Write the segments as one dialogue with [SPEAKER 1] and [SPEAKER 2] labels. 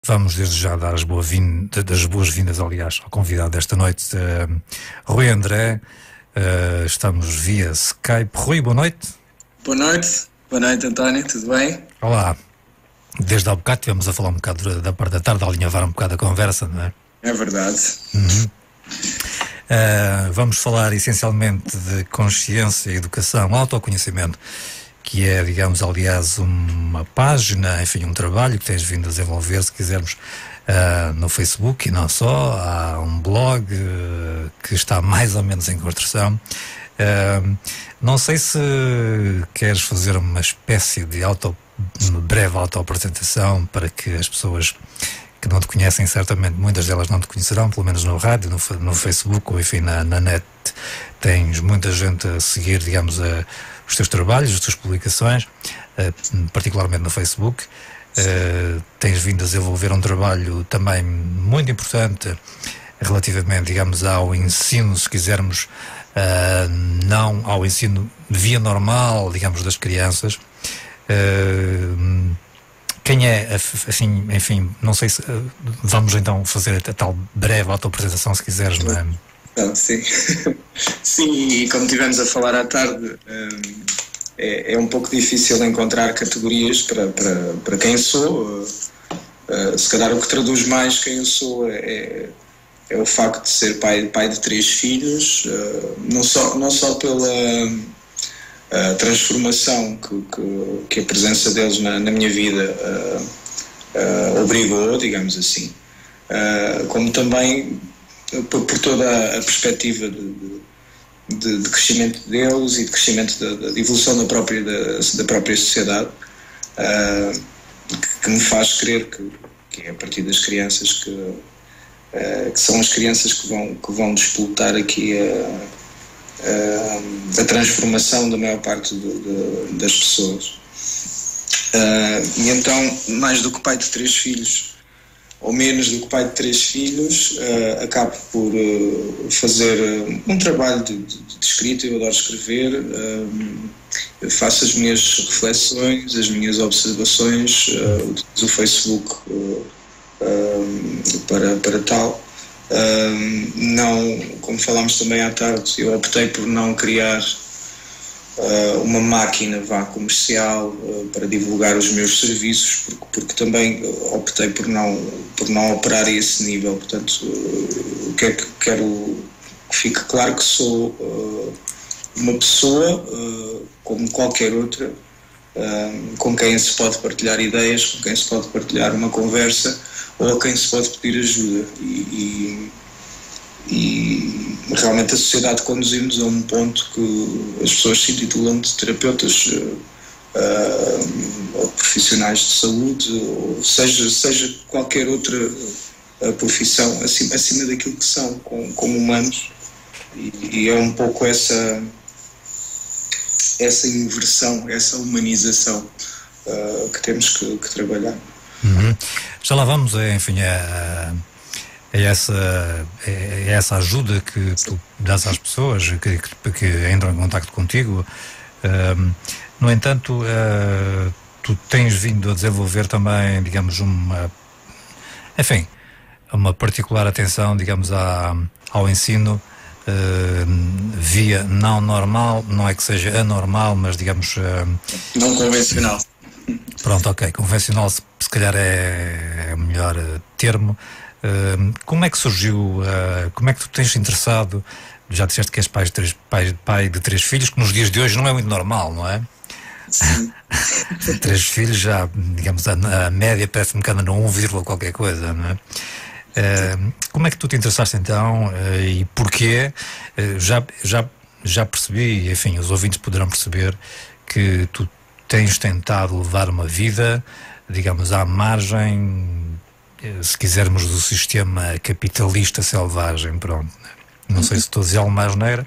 [SPEAKER 1] Vamos desde já dar as boas-vindas, aliás, ao convidado desta noite, Rui André. Estamos via Skype. Rui, boa noite.
[SPEAKER 2] Boa noite, António, tudo bem?
[SPEAKER 1] Olá. Desde há bocado estivemos a falar um bocado da parte da tarde, a alinhavar um bocado a conversa, não é?
[SPEAKER 2] É verdade.
[SPEAKER 1] Vamos falar essencialmente de consciência, educação, autoconhecimento, que é, digamos, aliás, uma página, enfim, um trabalho que tens vindo a desenvolver, se quisermos, no Facebook, e não só. Há um blog que está mais ou menos em construção. Não sei se queres fazer uma espécie de breve auto-apresentação para que as pessoas que não te conhecem, certamente muitas delas não te conhecerão, pelo menos no rádio, no Facebook ou enfim na net. Tens muita gente a seguir, digamos, os teus trabalhos, as tuas publicações, particularmente no Facebook. Tens vindo a desenvolver um trabalho também muito importante relativamente, digamos, ao ensino, se quisermos, não ao ensino via normal, digamos, das crianças. Quem é, assim, enfim, não sei se vamos então fazer a tal breve auto-apresentação, se quiseres, não é?
[SPEAKER 2] Sim. Sim, e como estivemos a falar à tarde, é um pouco difícil encontrar categorias para quem sou. Se calhar o que traduz mais quem eu sou é o facto de ser pai de 3 filhos, não só pela transformação que a presença deles na minha vida obrigou, digamos assim, como também por toda a perspectiva de crescimento deles e de crescimento da evolução da própria sociedade, que me faz crer que é a partir das crianças que são as crianças que vão disputar aqui a transformação da maior parte das pessoas. E então, mais do que pai de 3 filhos, ou menos do que pai de 3 filhos, acabo por fazer um trabalho de escrita. Eu adoro escrever, faço as minhas reflexões, as minhas observações, utilizo o Facebook para tal. Não, como falámos também à tarde, eu optei por não criar uma máquina comercial para divulgar os meus serviços, porque também optei por não operar a esse nível. Portanto, quero que fique claro que sou uma pessoa como qualquer outra, com quem se pode partilhar ideias, com quem se pode partilhar uma conversa, ou a quem se pode pedir ajuda. E realmente a sociedade conduz-nos a um ponto que as pessoas se intitulam de terapeutas ou profissionais de saúde, ou seja qualquer outra profissão acima daquilo que são como humanos, e é um pouco essa inversão, essa humanização que temos que trabalhar.
[SPEAKER 1] Já lá vamos, enfim, a essa ajuda que tu dás às pessoas que entram em contacto contigo. No entanto, tu tens vindo a desenvolver também, digamos, uma particular atenção, digamos, ao ensino via não normal, não é que seja anormal, mas digamos...
[SPEAKER 2] não convencional.
[SPEAKER 1] Pronto, ok, convencional se calhar é o melhor termo. Como é que surgiu, como é que tu tens interessado, já disseste que és pai de 3 filhos, que nos dias de hoje não é muito normal, não é?
[SPEAKER 2] Sim.
[SPEAKER 1] 3 filhos já, digamos, a média parece-me que anda no 1, qualquer coisa, não é? Como é que tu te interessaste então e porquê? Já percebi, enfim, os ouvintes poderão perceber que tu tens tentado levar uma vida, digamos, à margem, se quisermos, do sistema capitalista selvagem, pronto. Não sei se estou a dizer alguma asneira,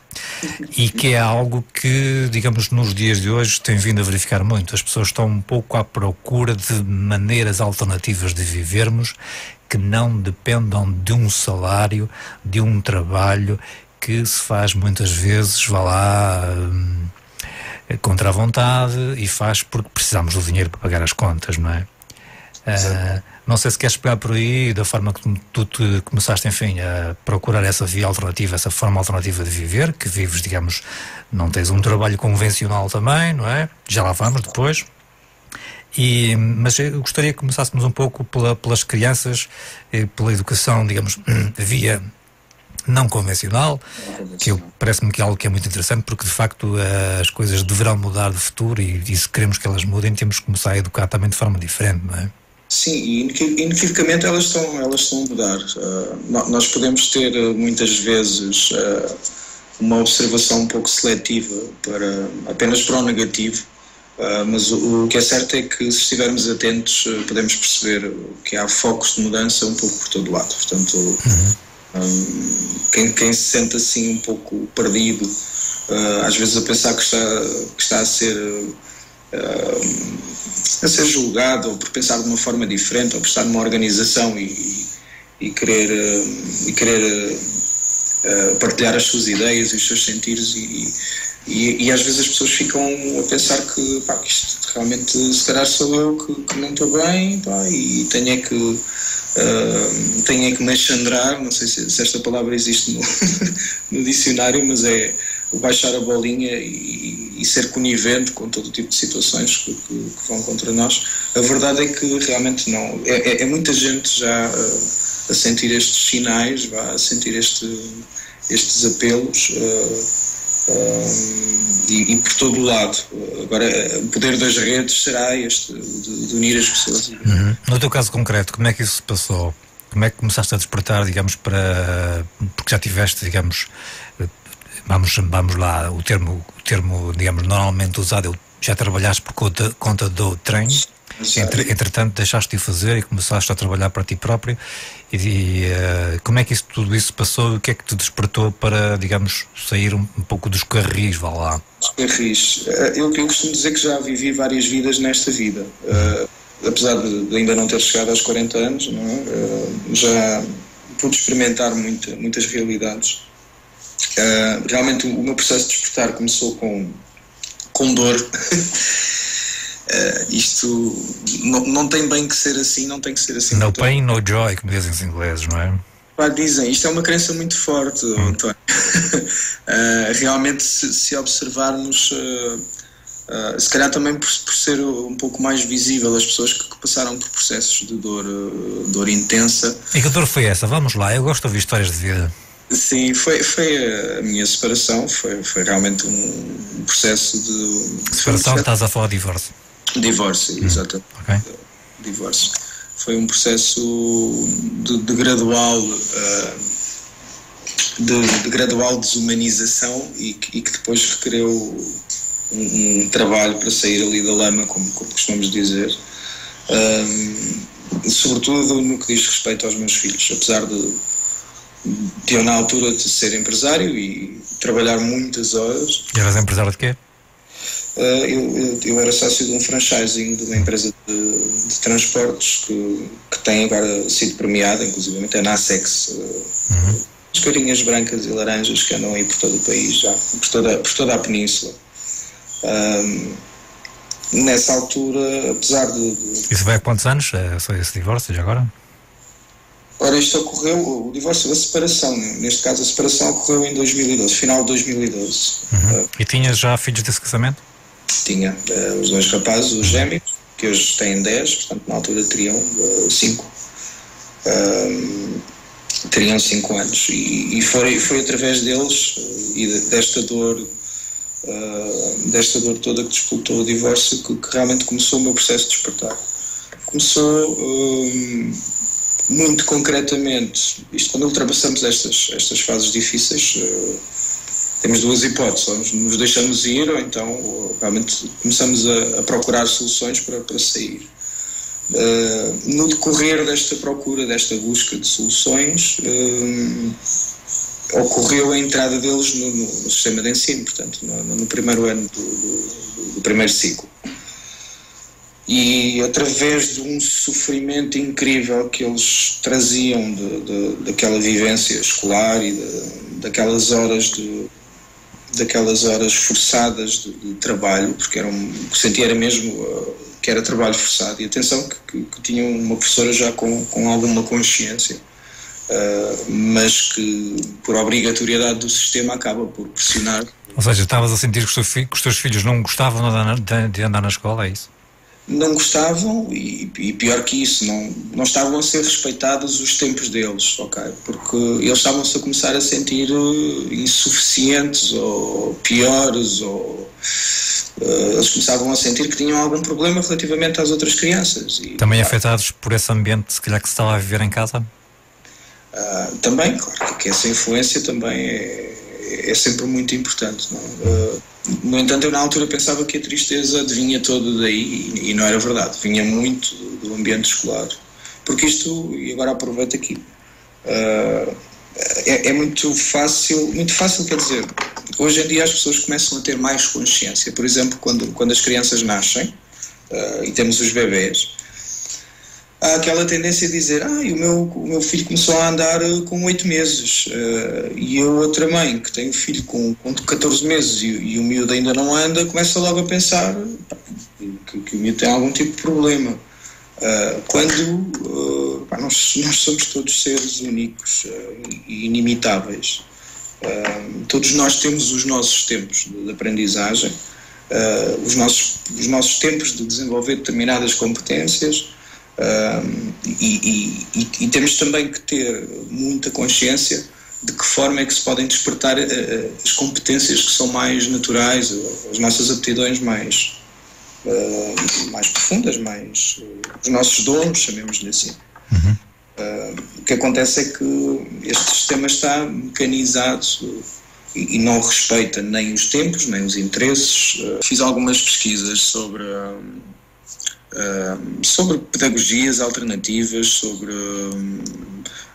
[SPEAKER 1] e que é algo que, digamos, nos dias de hoje tem vindo a verificar muito. As pessoas estão um pouco à procura de maneiras alternativas de vivermos que não dependam de um salário, de um trabalho que se faz muitas vezes, contra a vontade, e faz porque precisamos do dinheiro para pagar as contas, não é? Não sei se queres pegar por aí, da forma que tu começaste, enfim, a procurar essa via alternativa, essa forma alternativa de viver, que vives, digamos, não tens um trabalho convencional também, não é? Já lá vamos depois. Mas eu gostaria que começássemos um pouco pelas crianças, pela educação, digamos, via não convencional, que parece-me que é algo que é muito interessante, porque de facto as coisas deverão mudar de futuro e se queremos que elas mudem, temos que começar a educar também de forma diferente, não é?
[SPEAKER 2] Sim, e inequivocamente elas estão a mudar. Nós podemos ter muitas vezes uma observação um pouco seletiva apenas para o negativo, mas o que é certo é que, se estivermos atentos, podemos perceber que há focos de mudança um pouco por todo lado. Portanto, quem se sente assim um pouco perdido, às vezes a pensar que está a ser julgado, ou por pensar de uma forma diferente, ou por estar numa organização e querer partilhar as suas ideias e os seus sentidos, e às vezes as pessoas ficam a pensar que isto realmente, se calhar sou eu que não estou bem, e tenho é que me achandrar. Não sei se esta palavra existe no dicionário, mas é baixar a bolinha e ser conivente com todo o tipo de situações que vão contra nós. A verdade é que realmente não. É muita gente já a sentir estes sinais, a sentir estes apelos, e por todo o lado. Agora, o poder das redes será este, de unir as pessoas.
[SPEAKER 1] No teu caso concreto, como é que isso se passou? Como é que começaste a despertar, digamos, porque já tiveste, digamos, vamos lá, o termo, digamos, normalmente usado, já trabalhaste por conta do trem, entretanto deixaste de fazer e começaste a trabalhar para ti próprio, como é que tudo isso passou? O que é que te despertou para, digamos, sair um pouco dos carris, vá lá?
[SPEAKER 2] Os carris. Eu costumo dizer que já vivi várias vidas nesta vida. Apesar de ainda não ter chegado aos 40 anos, não é? Já pude experimentar muitas realidades. Realmente o meu processo de despertar começou com dor. Isto não tem bem que ser assim, não tem que ser assim.
[SPEAKER 1] No pain, no joy, como dizem os ingleses, não é?
[SPEAKER 2] Dizem, isto é uma crença muito forte, António. Realmente, se observarmos, se calhar também por ser um pouco mais visível, as pessoas que passaram por processos de dor intensa.
[SPEAKER 1] E que dor foi essa? Vamos lá, eu gosto de ouvir histórias de vida.
[SPEAKER 2] Sim, foi a minha separação, foi realmente um processo de...
[SPEAKER 1] Separação, estás a falar de divórcio?
[SPEAKER 2] Divórcio, exatamente. Okay. Divórcio. Foi um processo de gradual desumanização e que depois requereu um trabalho para sair ali da lama, como costumamos dizer, sobretudo no que diz respeito aos meus filhos. Apesar de eu na altura de ser empresário e trabalhar muitas horas.
[SPEAKER 1] E eras empresário de quê?
[SPEAKER 2] Eu era sócio de um franchising de uma empresa de transportes que tem agora sido premiada, inclusive é na ASEX. As carinhas brancas e laranjas que andam aí por todo o país, já por toda a península. Nessa altura, apesar de...
[SPEAKER 1] Isso vai há quantos anos, esse divórcio, já agora?
[SPEAKER 2] Ora, isto ocorreu, o divórcio, a separação, neste caso a separação ocorreu em 2012, final de 2012.
[SPEAKER 1] E tinhas já filhos desse casamento?
[SPEAKER 2] Tinha, os dois rapazes, os gêmeos, que hoje têm 10, portanto na altura teriam 5. Teriam 5 anos, e foi através deles e desta dor toda que disputou o divórcio que realmente começou o meu processo de despertar. Começou muito concretamente, isto quando ultrapassamos estas fases difíceis, temos duas hipóteses: ou nos deixamos ir, ou então realmente começamos a procurar soluções para sair. No decorrer desta procura, desta busca de soluções, ocorreu a entrada deles no sistema de ensino, portanto no primeiro ano do primeiro ciclo. E através de um sofrimento incrível que eles traziam daquela vivência escolar e daquelas horas forçadas de trabalho, porque sentia era mesmo que que era trabalho forçado. E atenção que tinha uma professora já com alguma consciência, mas que por obrigatoriedade do sistema acaba por pressionar.
[SPEAKER 1] Ou seja, estavas a sentir que os teus filhos não gostavam de andar na escola, é isso?
[SPEAKER 2] Não gostavam e pior que isso, não estavam a ser respeitados os tempos deles, ok? Porque eles estavam-se a começar a sentir insuficientes ou piores, ou eles começavam a sentir que tinham algum problema relativamente às outras crianças. E,
[SPEAKER 1] também afetados por esse ambiente, se calhar, que se estava a viver em casa?
[SPEAKER 2] Também, claro, que essa influência também é sempre muito importante, não? No entanto, eu na altura pensava que a tristeza vinha toda daí e não era verdade, vinha muito do ambiente escolar, porque isto, e agora aproveito aqui, é muito fácil, quer dizer, hoje em dia as pessoas começam a ter mais consciência. Por exemplo, quando as crianças nascem e temos os bebés, há aquela tendência a dizer: o meu filho começou a andar com 8 meses, e a outra mãe que tem um filho com 14 meses e o miúdo ainda não anda, começa logo a pensar que o miúdo tem algum tipo de problema, quando nós somos todos seres únicos e inimitáveis. Todos nós temos os nossos tempos de aprendizagem, os nossos tempos de desenvolver determinadas competências. E temos também que ter muita consciência de que forma é que se podem despertar as competências que são mais naturais, as nossas aptidões mais profundas, os nossos dons, chamemos-lhe assim. O que acontece é que este sistema está mecanizado e não respeita nem os tempos, nem os interesses. Fiz algumas pesquisas sobre pedagogias alternativas, sobre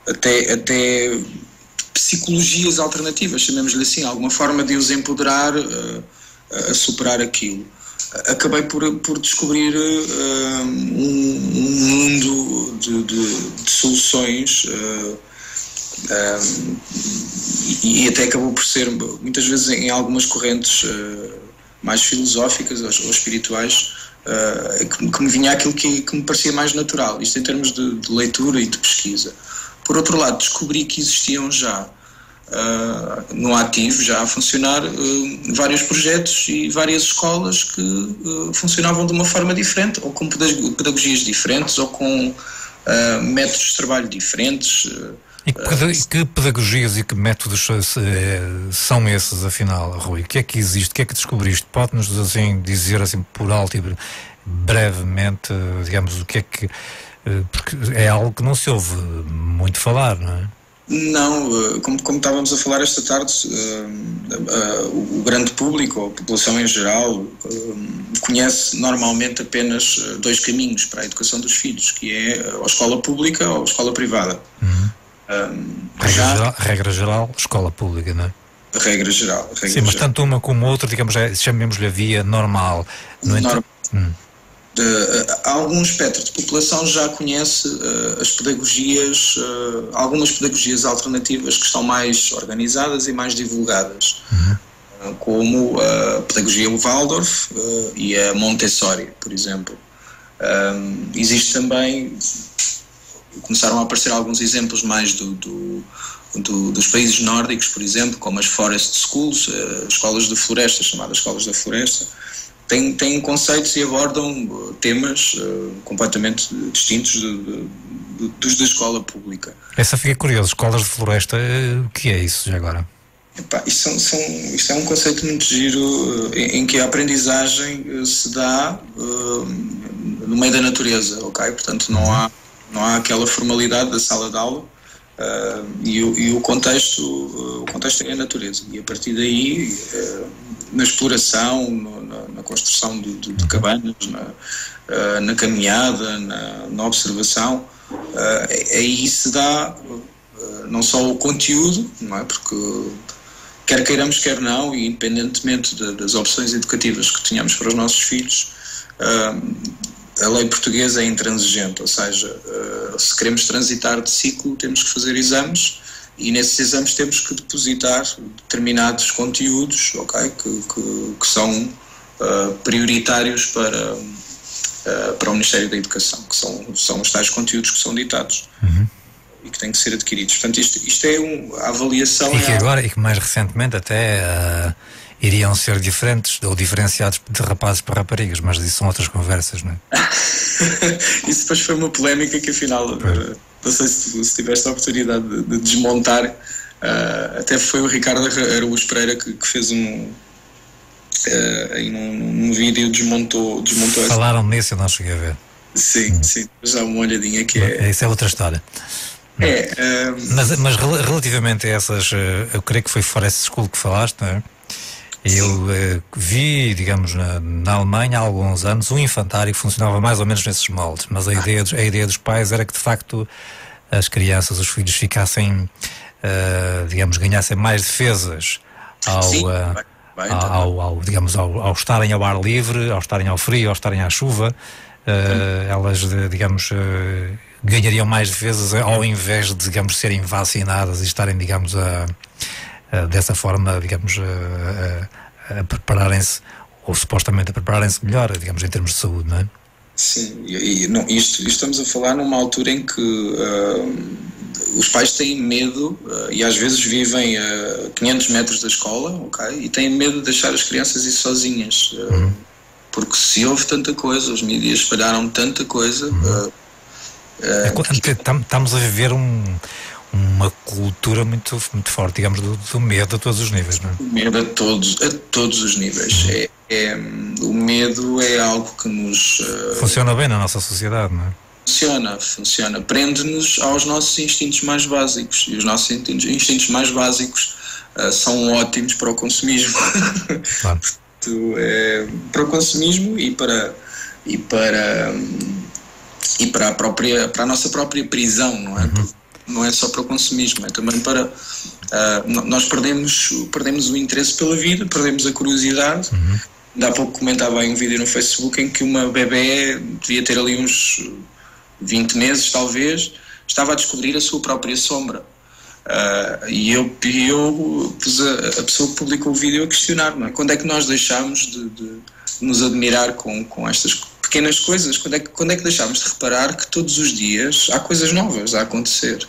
[SPEAKER 2] até psicologias alternativas, chamemos-lhe assim, alguma forma de os empoderar a superar aquilo. Acabei por descobrir um mundo de soluções, e até acabou por ser, muitas vezes, em algumas correntes mais filosóficas ou espirituais, que me vinha aquilo que me parecia mais natural, isto em termos de leitura e de pesquisa. Por outro lado, descobri que existiam já no ativo, já a funcionar, vários projetos e várias escolas que funcionavam de uma forma diferente, ou com pedagogias diferentes, ou com métodos de trabalho diferentes.
[SPEAKER 1] E que pedagogias e que métodos são esses, afinal, Rui? O que é que existe? O que é que descobriste? Pode-nos dizer assim por alto e brevemente, digamos, o que é que... porque é algo que não se ouve muito falar, não é?
[SPEAKER 2] Não, como estávamos a falar esta tarde, o grande público, ou a população em geral, conhece normalmente apenas 2 caminhos para a educação dos filhos, que é a escola pública ou a escola privada.
[SPEAKER 1] Regra geral, escola pública, não é?
[SPEAKER 2] Regra geral.
[SPEAKER 1] Sim, mas tanto uma como outra, digamos, chamemos-lhe a via normal.
[SPEAKER 2] Algum espectro de população já conhece as pedagogias, algumas pedagogias alternativas que estão mais organizadas e mais divulgadas, como a pedagogia Waldorf e a Montessori, por exemplo. Existe também, começaram a aparecer alguns exemplos mais dos países nórdicos, por exemplo, como as Forest Schools, escolas de floresta, chamadas escolas da floresta. Têm conceitos e abordam temas completamente distintos dos da escola pública.
[SPEAKER 1] Essa fica curiosa, escolas de floresta, o que é isso já agora?
[SPEAKER 2] Isto é um conceito muito giro, em que a aprendizagem se dá no meio da natureza, ok? Portanto, não há aquela formalidade da sala de aula, e o contexto é a natureza, e a partir daí, na exploração, na construção de cabanas, na caminhada, na observação, aí se dá não só o conteúdo, não é? Porque quer queiramos, quer não, e independentemente das opções educativas que tenhamos para os nossos filhos, a lei portuguesa é intransigente, ou seja, se queremos transitar de ciclo temos que fazer exames, e nesses exames temos que depositar determinados conteúdos, okay, que são prioritários para o Ministério da Educação, que são os tais conteúdos que são ditados e que têm que ser adquiridos. Portanto, isto é a avaliação.
[SPEAKER 1] E que agora, e que mais recentemente até iriam ser diferentes ou diferenciados de rapazes para raparigas, mas isso são outras conversas, não é?
[SPEAKER 2] Isso depois foi uma polémica que afinal, não sei se tiveste a oportunidade de desmontar, até foi o Ricardo Araújo Pereira que fez aí num vídeo desmontou
[SPEAKER 1] Falaram nisso, eu não cheguei a ver.
[SPEAKER 2] Sim, já uma olhadinha que
[SPEAKER 1] isso é outra história. Mas relativamente a essas, eu creio que foi Forest School que falaste, não é? Eu vi, digamos, na Alemanha há alguns anos um infantário que funcionava mais ou menos nesses moldes, mas a ideia dos pais era que de facto as crianças, os filhos ficassem, digamos, ganhassem mais defesas ao estarem ao ar livre, ao estarem ao frio, ao estarem à chuva. Elas, digamos, ganhariam mais defesas ao invés de, digamos, serem vacinadas e estarem, digamos, dessa forma, digamos, a prepararem-se, ou supostamente a prepararem-se melhor, digamos, em termos de saúde, não é?
[SPEAKER 2] Sim, isto estamos a falar numa altura em que os pais têm medo e às vezes vivem a 500 metros da escola, ok? E têm medo de deixar as crianças ir sozinhas, porque se houve tanta coisa, os mídias espalharam tanta coisa.
[SPEAKER 1] Estamos a viver uma cultura muito forte, digamos, do medo a todos os níveis, não é?
[SPEAKER 2] O medo a todos os níveis. O medo é algo que nos...
[SPEAKER 1] funciona bem na nossa sociedade, não é?
[SPEAKER 2] Funciona. Prende-nos aos nossos instintos mais básicos. E os nossos instintos mais básicos são ótimos para o consumismo.
[SPEAKER 1] Claro.
[SPEAKER 2] Para o consumismo e para a nossa própria prisão, não é? Não é só para o consumismo, é também para nós perdemos o interesse pela vida, perdemos a curiosidade. Ainda há pouco comentava aí um vídeo no Facebook em que uma bebé devia ter ali uns 20 meses talvez, estava a descobrir a sua própria sombra. E eu pus a pessoa que publicou o vídeo a questionar, não é? Quando é que nós deixámos de nos admirar com estas pequenas coisas? Quando é que deixámos de reparar que todos os dias há coisas novas a acontecer?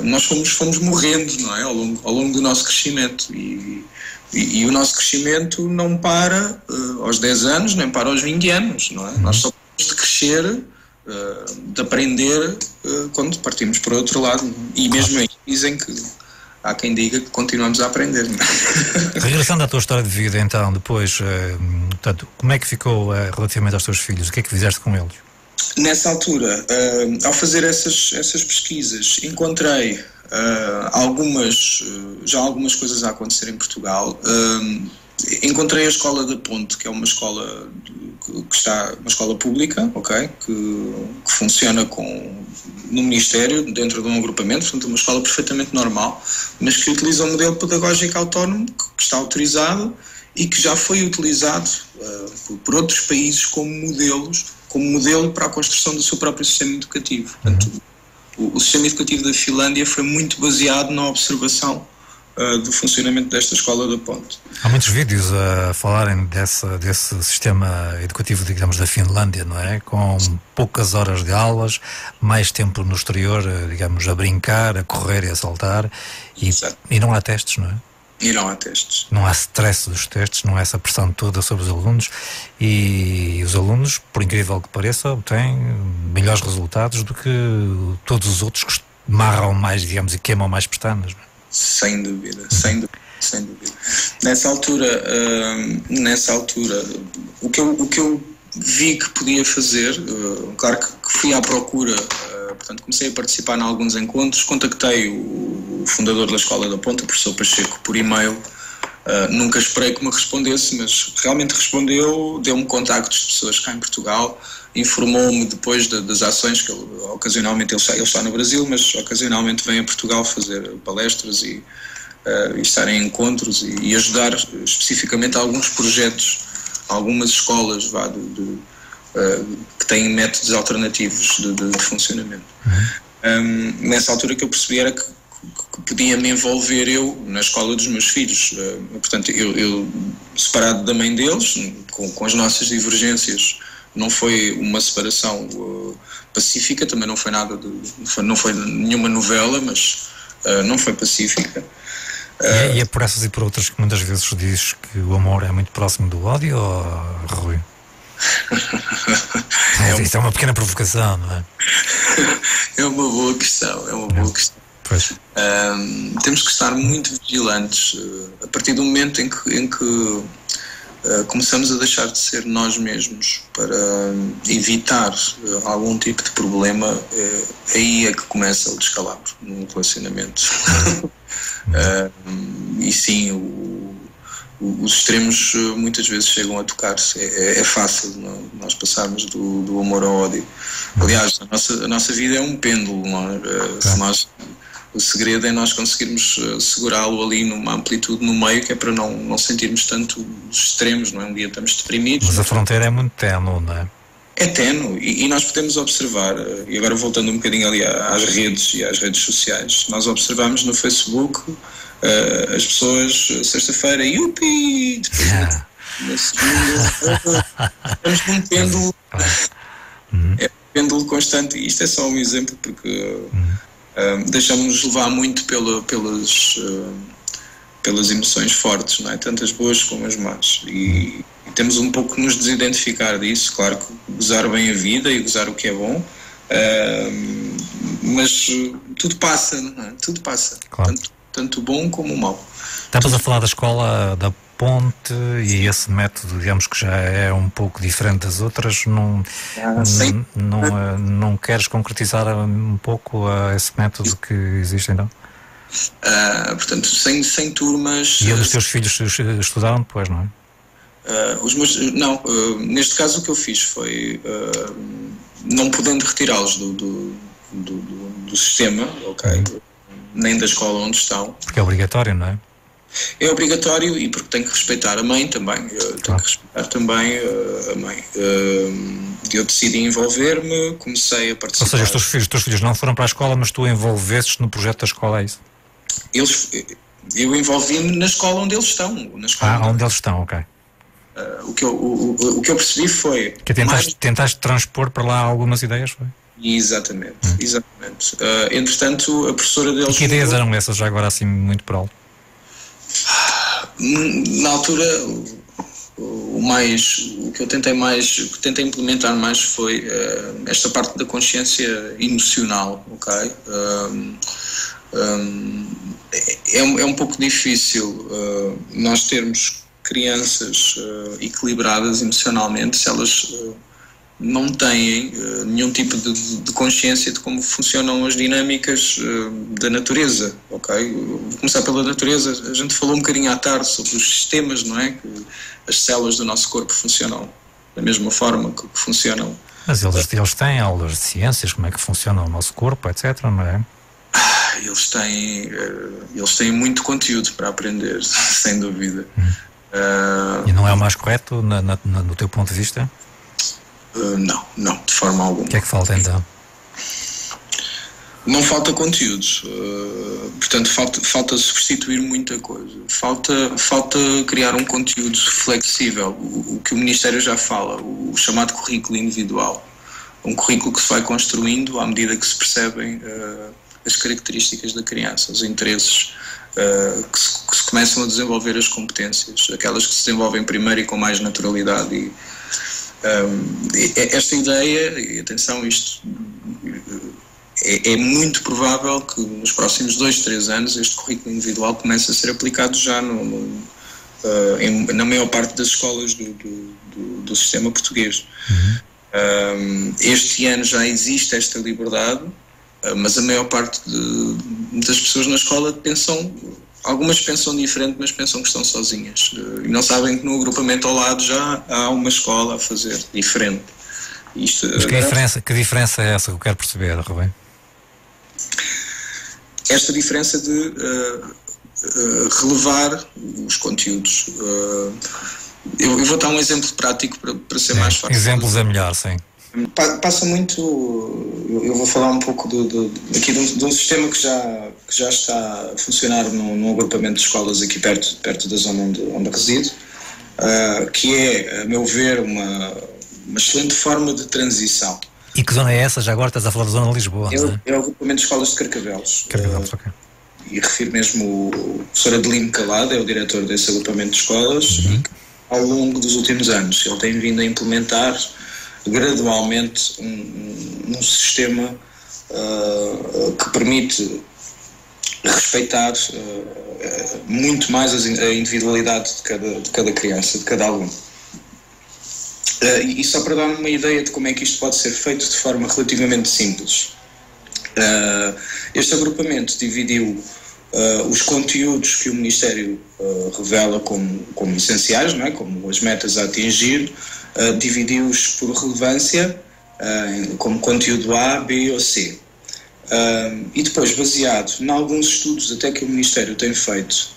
[SPEAKER 2] Nós fomos morrendo, não é? Ao longo do nosso crescimento e o nosso crescimento não para aos 10 anos, nem para aos 20 anos, não é? Nós só temos de crescer, de aprender quando partimos para o outro lado, e mesmo aí dizem que há quem diga que continuamos a aprender.
[SPEAKER 1] Regressando à tua história de vida, então, depois, portanto, como é que ficou relativamente aos teus filhos? O que é que fizeste com eles?
[SPEAKER 2] Nessa altura, ao fazer essas pesquisas, encontrei algumas coisas a acontecer em Portugal. Encontrei a Escola da Ponte, que é uma escola uma escola pública, ok, que funciona no Ministério, dentro de um agrupamento, portanto uma escola perfeitamente normal, mas que utiliza um modelo pedagógico autónomo que está autorizado e que já foi utilizado por outros países como modelo para a construção do seu próprio sistema educativo. Portanto, o sistema educativo da Finlândia foi muito baseado na observação do funcionamento desta Escola da Ponte.
[SPEAKER 1] Há muitos vídeos a falarem desse sistema educativo, digamos, da Finlândia, não é? Com poucas horas de aulas, mais tempo no exterior, digamos, a brincar, a correr e a saltar, e não há testes, não é?
[SPEAKER 2] E não há testes.
[SPEAKER 1] Não há stress dos testes, não há essa pressão toda sobre os alunos, e os alunos, por incrível que pareça, obtêm melhores resultados do que todos os outros que marram mais, digamos, e queimam mais pestanas, não é?
[SPEAKER 2] Sem dúvida. Nessa altura, o que eu vi que podia fazer, claro que fui à procura, portanto comecei a participar em alguns encontros, contactei o fundador da Escola da Ponte, o professor Pacheco, por e-mail. Nunca esperei que me respondesse, mas realmente respondeu, deu-me contactos de pessoas cá em Portugal, informou-me depois das ações que ocasionalmente ele está no Brasil, mas ocasionalmente vem a Portugal fazer palestras e estar em encontros e ajudar especificamente a alguns projetos, algumas escolas que têm métodos alternativos de funcionamento. Nessa altura que eu percebi era que podia me envolver eu na escola dos meus filhos. Portanto, eu separado da mãe deles, com as nossas divergências não foi uma separação pacífica, também não foi nada não foi nenhuma novela, mas não foi pacífica.
[SPEAKER 1] E é por essas e por outras que muitas vezes diz que o amor é muito próximo do ódio, Rui? Isto é uma pequena provocação, não é?
[SPEAKER 2] É uma boa questão,
[SPEAKER 1] Pois.
[SPEAKER 2] Temos que estar muito vigilantes a partir do momento em que começamos a deixar de ser nós mesmos para evitar algum tipo de problema. Aí é que começa o descalabro no relacionamento. E sim, os extremos muitas vezes chegam a tocar-se. É fácil nós passarmos do amor ao ódio. Aliás, a nossa vida é um pêndulo, não é? O segredo é nós conseguirmos segurá-lo ali numa amplitude no meio, que é para não sentirmos tanto os extremos, não é? Um dia estamos deprimidos.
[SPEAKER 1] Mas a fronteira é muito ténue, não é?
[SPEAKER 2] É ténue, e nós podemos observar, e agora voltando um bocadinho ali às redes e às redes sociais, nós observamos no Facebook as pessoas, sexta-feira, yupi, depois na segunda, estamos num pêndulo, é um pêndulo constante, e isto é só um exemplo, porque deixamos-nos levar muito pelas emoções fortes, não é? Tanto as boas como as más, e temos um pouco que nos desidentificar disso. Claro que gozar bem a vida e gozar o que é bom, mas tudo passa, não é? Tudo passa,
[SPEAKER 1] claro.
[SPEAKER 2] Tanto o bom como o mau.
[SPEAKER 1] Estamos a falar da escola da Ponte, e esse método, digamos que já é um pouco diferente das outras. Não queres concretizar um pouco esse método que existe, então?
[SPEAKER 2] Portanto, sem turmas.
[SPEAKER 1] E os teus filhos estudaram depois, não é?
[SPEAKER 2] Neste caso o que eu fiz foi, não podendo retirá-los do sistema, ok, nem da escola onde estão.
[SPEAKER 1] Porque é obrigatório, não é?
[SPEAKER 2] É obrigatório, e porque tenho que respeitar a mãe também. Tenho que respeitar também a mãe. Eu decidi envolver-me, comecei a participar.
[SPEAKER 1] Ou seja, os teus filhos não foram para a escola, mas tu envolveste no projeto da escola, é isso?
[SPEAKER 2] Eu envolvi-me na escola onde eles estão.
[SPEAKER 1] Onde eles estão, ok.
[SPEAKER 2] O que eu percebi foi...
[SPEAKER 1] Que tentaste transpor para lá algumas ideias, foi?
[SPEAKER 2] Exatamente. Entretanto, a professora deles...
[SPEAKER 1] E que ideias eram essas, já agora assim, muito por alto?
[SPEAKER 2] Na altura, o que eu tentei implementar mais foi esta parte da consciência emocional, ok? É um pouco difícil nós termos crianças equilibradas emocionalmente se elas não têm nenhum tipo de consciência de como funcionam as dinâmicas da natureza, ok? Vou começar pela natureza. A gente falou um bocadinho à tarde sobre os sistemas, não é? Que as células do nosso corpo funcionam da mesma forma que funcionam.
[SPEAKER 1] Mas eles têm aulas de ciências, como é que funciona o nosso corpo, etc., não é?
[SPEAKER 2] Eles têm muito conteúdo para aprender, sem dúvida.
[SPEAKER 1] E não é o mais correto, no teu ponto de vista?
[SPEAKER 2] Não, de forma alguma.
[SPEAKER 1] O que é que falta então?
[SPEAKER 2] Não falta conteúdos, portanto falta substituir muita coisa, falta criar um conteúdo flexível, o que o Ministério já fala, o chamado currículo individual, um currículo que se vai construindo à medida que se percebem as características da criança, os interesses, que se começam a desenvolver as competências, aquelas que se desenvolvem primeiro e com mais naturalidade. E esta ideia, e atenção, isto é muito provável que nos próximos 2-3 anos este currículo individual comece a ser aplicado já na maior parte das escolas do sistema português. Este ano já existe esta liberdade, mas a maior parte das pessoas na escola algumas pensam diferente, mas pensam que estão sozinhas e não sabem que no agrupamento ao lado já há uma escola a fazer diferente. Mas
[SPEAKER 1] que diferença é essa que eu quero perceber, Rubem?
[SPEAKER 2] Esta diferença de relevar os conteúdos. Eu vou dar um exemplo prático para ser mais fácil.
[SPEAKER 1] Exemplos é melhor, sim.
[SPEAKER 2] Passa muito. Eu vou falar um pouco aqui de um sistema que já está a funcionar num agrupamento de escolas aqui perto da zona onde resido, que é, a meu ver, uma excelente forma de transição.
[SPEAKER 1] E que zona é essa? Já agora estás a falar da zona de Lisboa, não é?
[SPEAKER 2] É o agrupamento de escolas de Carcavelos.
[SPEAKER 1] Carcavelos, ok.
[SPEAKER 2] E refiro mesmo o professor Adelino Calado, é o diretor desse agrupamento de escolas, e que, ao longo dos últimos anos ele tem vindo a implementar gradualmente um sistema que permite respeitar muito mais a individualidade de cada criança, de cada aluno. E só para dar uma ideia de como é que isto pode ser feito de forma relativamente simples. Este agrupamento dividiu os conteúdos que o Ministério revela como essenciais, não é? Como as metas a atingir, dividiu-os por relevância, como conteúdo A, B ou C. E depois, baseado em alguns estudos até que o Ministério tem feito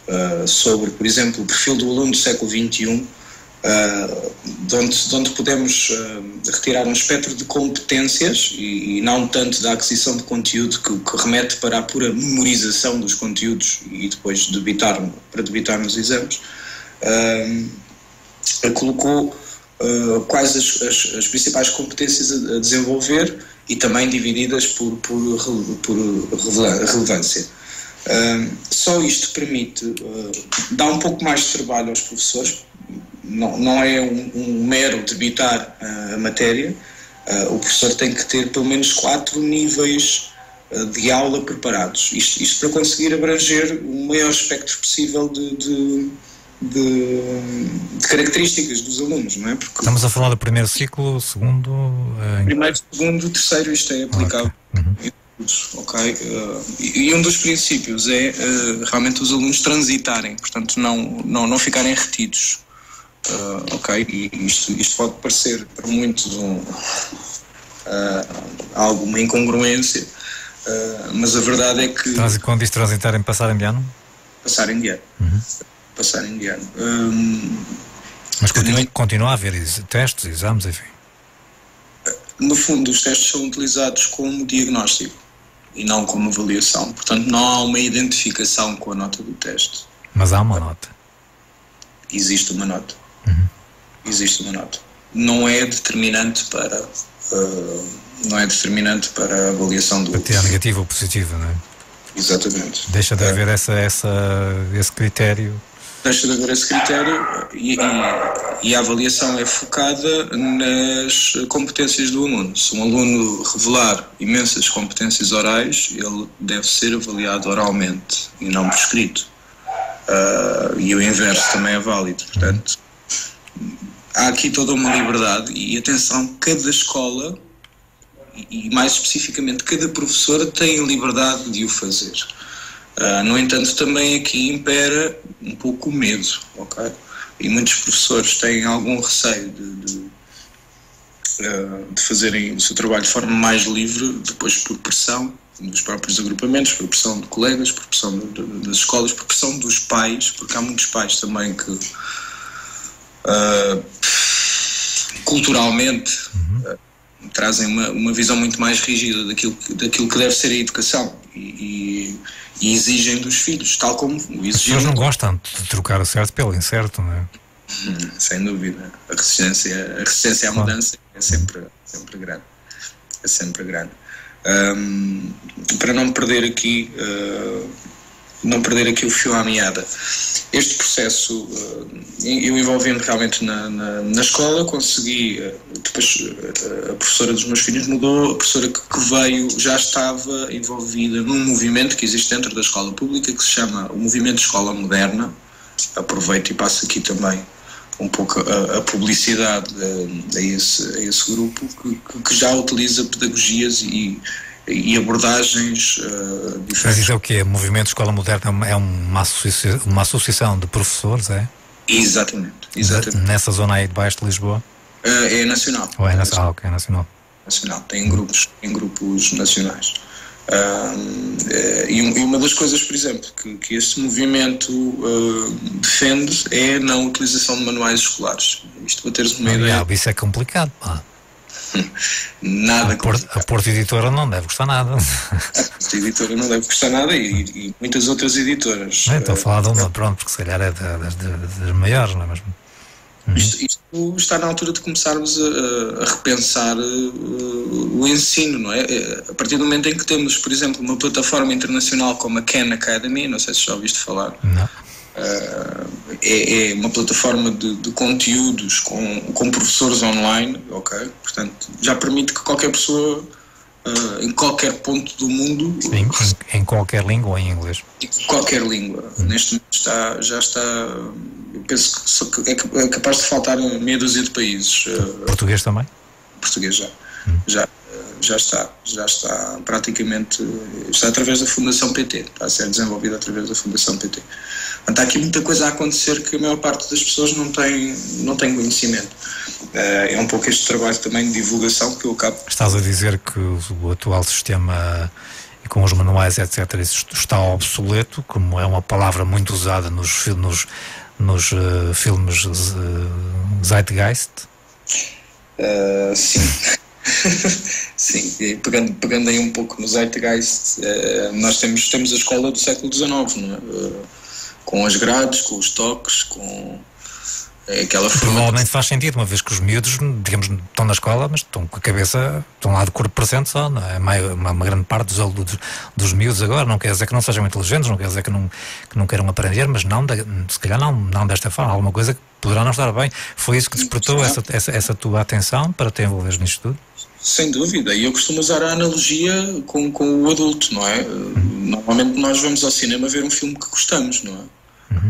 [SPEAKER 2] sobre, por exemplo, o perfil do aluno do século XXI, de onde podemos retirar um espectro de competências e não tanto da aquisição de conteúdo que remete para a pura memorização dos conteúdos e depois para debitar nos exames, colocou quais as principais competências a desenvolver e também divididas por relevância. Só isto permite dar um pouco mais de trabalho aos professores. Não é um mero debitar a matéria. O professor tem que ter pelo menos 4 níveis de aula preparados. Isto para conseguir abranger o maior espectro possível de características dos alunos, não é? Porque
[SPEAKER 1] estamos a falar do primeiro ciclo, segundo...
[SPEAKER 2] Primeiro, segundo, terceiro, isto é aplicável. Ok. E um dos princípios é realmente os alunos transitarem, portanto não ficarem retidos. Ok, e isto pode parecer para muitos alguma incongruência, mas a verdade é que...
[SPEAKER 1] Quando diz transitarem, passarem de ano?
[SPEAKER 2] Passarem de ano. Passarem de ano.
[SPEAKER 1] Mas continua a haver testes, exames, enfim.
[SPEAKER 2] No fundo, os testes são utilizados como diagnóstico e não como avaliação, portanto não há uma identificação com a nota do teste.
[SPEAKER 1] Mas há uma nota.
[SPEAKER 2] Existe uma nota. Existe uma nota. Não é determinante para a avaliação do...
[SPEAKER 1] Para ter negativa ou positiva, não é?
[SPEAKER 2] Exatamente.
[SPEAKER 1] Deixa de haver esse critério.
[SPEAKER 2] Deixa de haver esse critério e a avaliação é focada nas competências do aluno. Se um aluno revelar imensas competências orais, ele deve ser avaliado oralmente e não por escrito. E o inverso também é válido. Portanto, há aqui toda uma liberdade e atenção, cada escola e mais especificamente cada professor tem a liberdade de o fazer. No entanto, também aqui impera um pouco o medo, ok? E muitos professores têm algum receio de fazerem o seu trabalho de forma mais livre, depois por pressão dos próprios agrupamentos, por pressão de colegas, por pressão das escolas, por pressão dos pais, porque há muitos pais também que culturalmente trazem uma visão muito mais rígida daquilo que deve ser a educação e exigem dos filhos, tal como exigem.
[SPEAKER 1] As pessoas não gostam de trocar o certo pelo incerto, não é?
[SPEAKER 2] Sem dúvida. A resistência à mudança é sempre grande. É sempre grande. Para não perder aqui o fio à meada, este processo eu envolvi-me realmente na escola, consegui, depois a professora dos meus filhos mudou, a professora que veio já estava envolvida num movimento que existe dentro da escola pública que se chama o Movimento Escola Moderna. Aproveito e passo aqui também um pouco a publicidade a esse grupo que já utiliza pedagogias e abordagens diferentes.
[SPEAKER 1] Mas isso é o quê? O Movimento Escola Moderna é uma associação de professores, é?
[SPEAKER 2] Exatamente.
[SPEAKER 1] Nessa zona aí de baixo de Lisboa?
[SPEAKER 2] É nacional.
[SPEAKER 1] Ou é nacional? Ok, é nacional.
[SPEAKER 2] Nacional, tem grupos nacionais. E uma das coisas, por exemplo, que este movimento defende é a não utilização de manuais escolares. Isto para teres uma ideia.
[SPEAKER 1] Isso é complicado, pá.
[SPEAKER 2] Nada.
[SPEAKER 1] A Porto Editora não deve custar nada.
[SPEAKER 2] A Porto Editora não deve custar nada e muitas outras editoras.
[SPEAKER 1] Estou a falar de uma, pronto, porque se calhar é das maiores, não é mesmo?
[SPEAKER 2] Isto está na altura de começarmos a repensar o ensino, não é? A partir do momento em que temos, por exemplo, uma plataforma internacional como a Khan Academy, não sei se já ouviste falar.
[SPEAKER 1] Não.
[SPEAKER 2] É uma plataforma de conteúdos com professores online, ok? Portanto, já permite que qualquer pessoa, em qualquer ponto do mundo...
[SPEAKER 1] Em qualquer língua ou em inglês?
[SPEAKER 2] Em qualquer língua. Neste momento já está... Eu penso que é capaz de faltar meia dúzia de países.
[SPEAKER 1] Português também?
[SPEAKER 2] Português já está praticamente, está através da Fundação PT, está a ser desenvolvido através da Fundação PT. Portanto, há aqui muita coisa a acontecer que a maior parte das pessoas não tem conhecimento. É um pouco este trabalho também de divulgação que eu acabo...
[SPEAKER 1] Estás a dizer que o atual sistema, e com os manuais, etc., isso está obsoleto, como é uma palavra muito usada nos filmes Zeitgeist?
[SPEAKER 2] Sim. Sim, e pegando aí um pouco no Zeitgeist, nós temos a escola do século XIX, não é? Com as grades, com os toques, com aquela forma...
[SPEAKER 1] Provavelmente faz sentido, uma vez que os miúdos, digamos, estão na escola, mas estão com a cabeça, estão lá de corpo presente só, não é? Uma grande parte dos miúdos agora, não quer dizer que não sejam inteligentes, não quer dizer que não queiram aprender, mas se calhar não desta forma, alguma coisa que poderá não estar bem. Foi isso que despertou essa tua atenção para te envolveres nisto tudo?
[SPEAKER 2] Sem dúvida, e eu costumo usar a analogia com o adulto, não é? Normalmente nós vamos ao cinema ver um filme que gostamos, não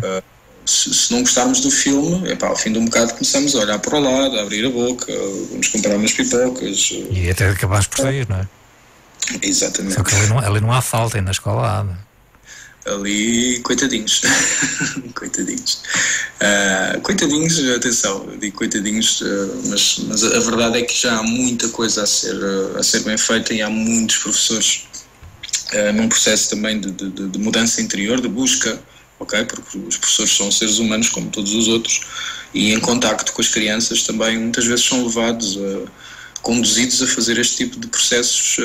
[SPEAKER 2] é? Se não gostarmos do filme, ao fim de um bocado começamos a olhar para o lado, a abrir a boca, vamos comprar umas pipocas.
[SPEAKER 1] E até acabamos por sair, não é?
[SPEAKER 2] Exatamente.
[SPEAKER 1] Só que ali não há falta, e na escola há, não é?
[SPEAKER 2] Ali, coitadinhos. Coitadinhos, atenção, eu digo coitadinhos, mas a verdade é que já há muita coisa a ser bem feita, e há muitos professores num processo também de mudança interior, de busca, ok? Porque os professores são seres humanos como todos os outros, e em contacto com as crianças também muitas vezes são levados, conduzidos a fazer este tipo de processos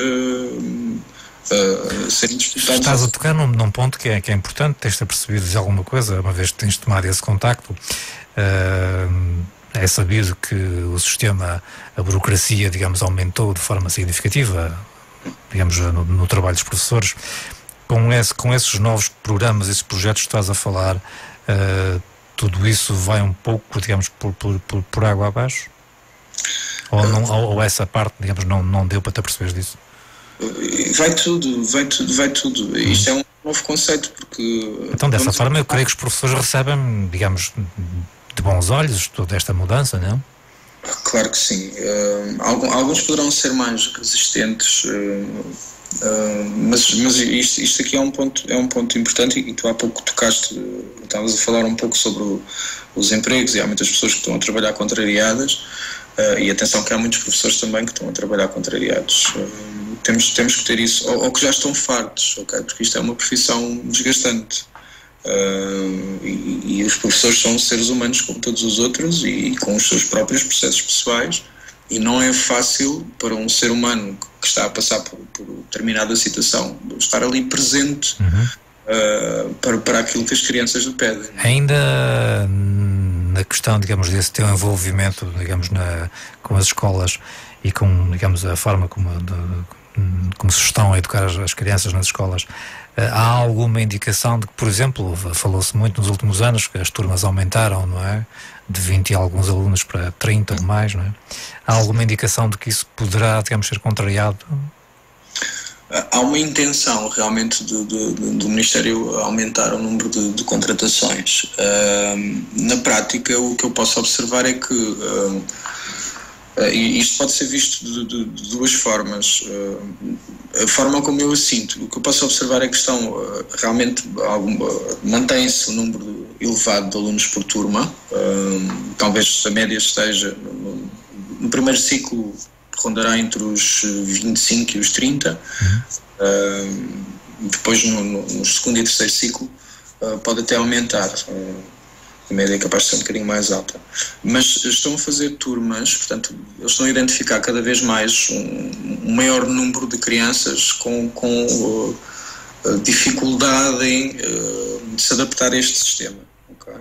[SPEAKER 2] serem disputados.
[SPEAKER 1] Estás a tocar num ponto que é importante, tens-te apercebido de alguma coisa, uma vez que tens tomado esse contacto. É sabido que o sistema, a burocracia, digamos, aumentou de forma significativa, digamos, no trabalho dos professores. Com esses novos programas, esses projetos que estás a falar, tudo isso vai um pouco, digamos, por água abaixo? Ou essa parte, digamos, não deu para te aperceberes disso?
[SPEAKER 2] Vai tudo. Isto é um novo conceito, porque...
[SPEAKER 1] Então, dessa forma, eu creio que os professores recebem, digamos, de bons olhos toda esta mudança, não?
[SPEAKER 2] Claro que sim. Alguns poderão ser mais resistentes, mas isto aqui é um ponto importante, e tu há pouco estavas a falar um pouco sobre os empregos, e há muitas pessoas que estão a trabalhar contrariadas, e atenção que há muitos professores também que estão a trabalhar contrariados. Temos que ter isso, ou que já estão fartos, okay? Porque isto é uma profissão desgastante, e os professores são seres humanos como todos os outros, e com os seus próprios processos pessoais, e não é fácil para um ser humano que está a passar por determinada situação estar ali presente para aquilo que as crianças lhe pedem.
[SPEAKER 1] Ainda na questão, digamos, desse teu envolvimento, digamos, com as escolas e com, digamos, a forma como se estão a educar as crianças nas escolas, há alguma indicação de que, por exemplo, falou-se muito nos últimos anos que as turmas aumentaram, não é? De 20 e alguns alunos para 30 ou mais, não é? Há alguma indicação de que isso poderá, digamos, ser contrariado?
[SPEAKER 2] Há uma intenção realmente do Ministério aumentar o número de contratações. Na prática, o que eu posso observar é que e isto pode ser visto de duas formas. A forma como eu a sinto, o que eu posso observar é que realmente mantém-se um número elevado de alunos por turma. Talvez a média esteja no primeiro ciclo, rondará entre os 25 e os 30. Depois no segundo e terceiro ciclo pode até aumentar. A média é capaz de ser um bocadinho mais alta. Mas estão a fazer turmas, portanto, eles estão a identificar cada vez mais um maior número de crianças com dificuldade em se adaptar a este sistema. Okay?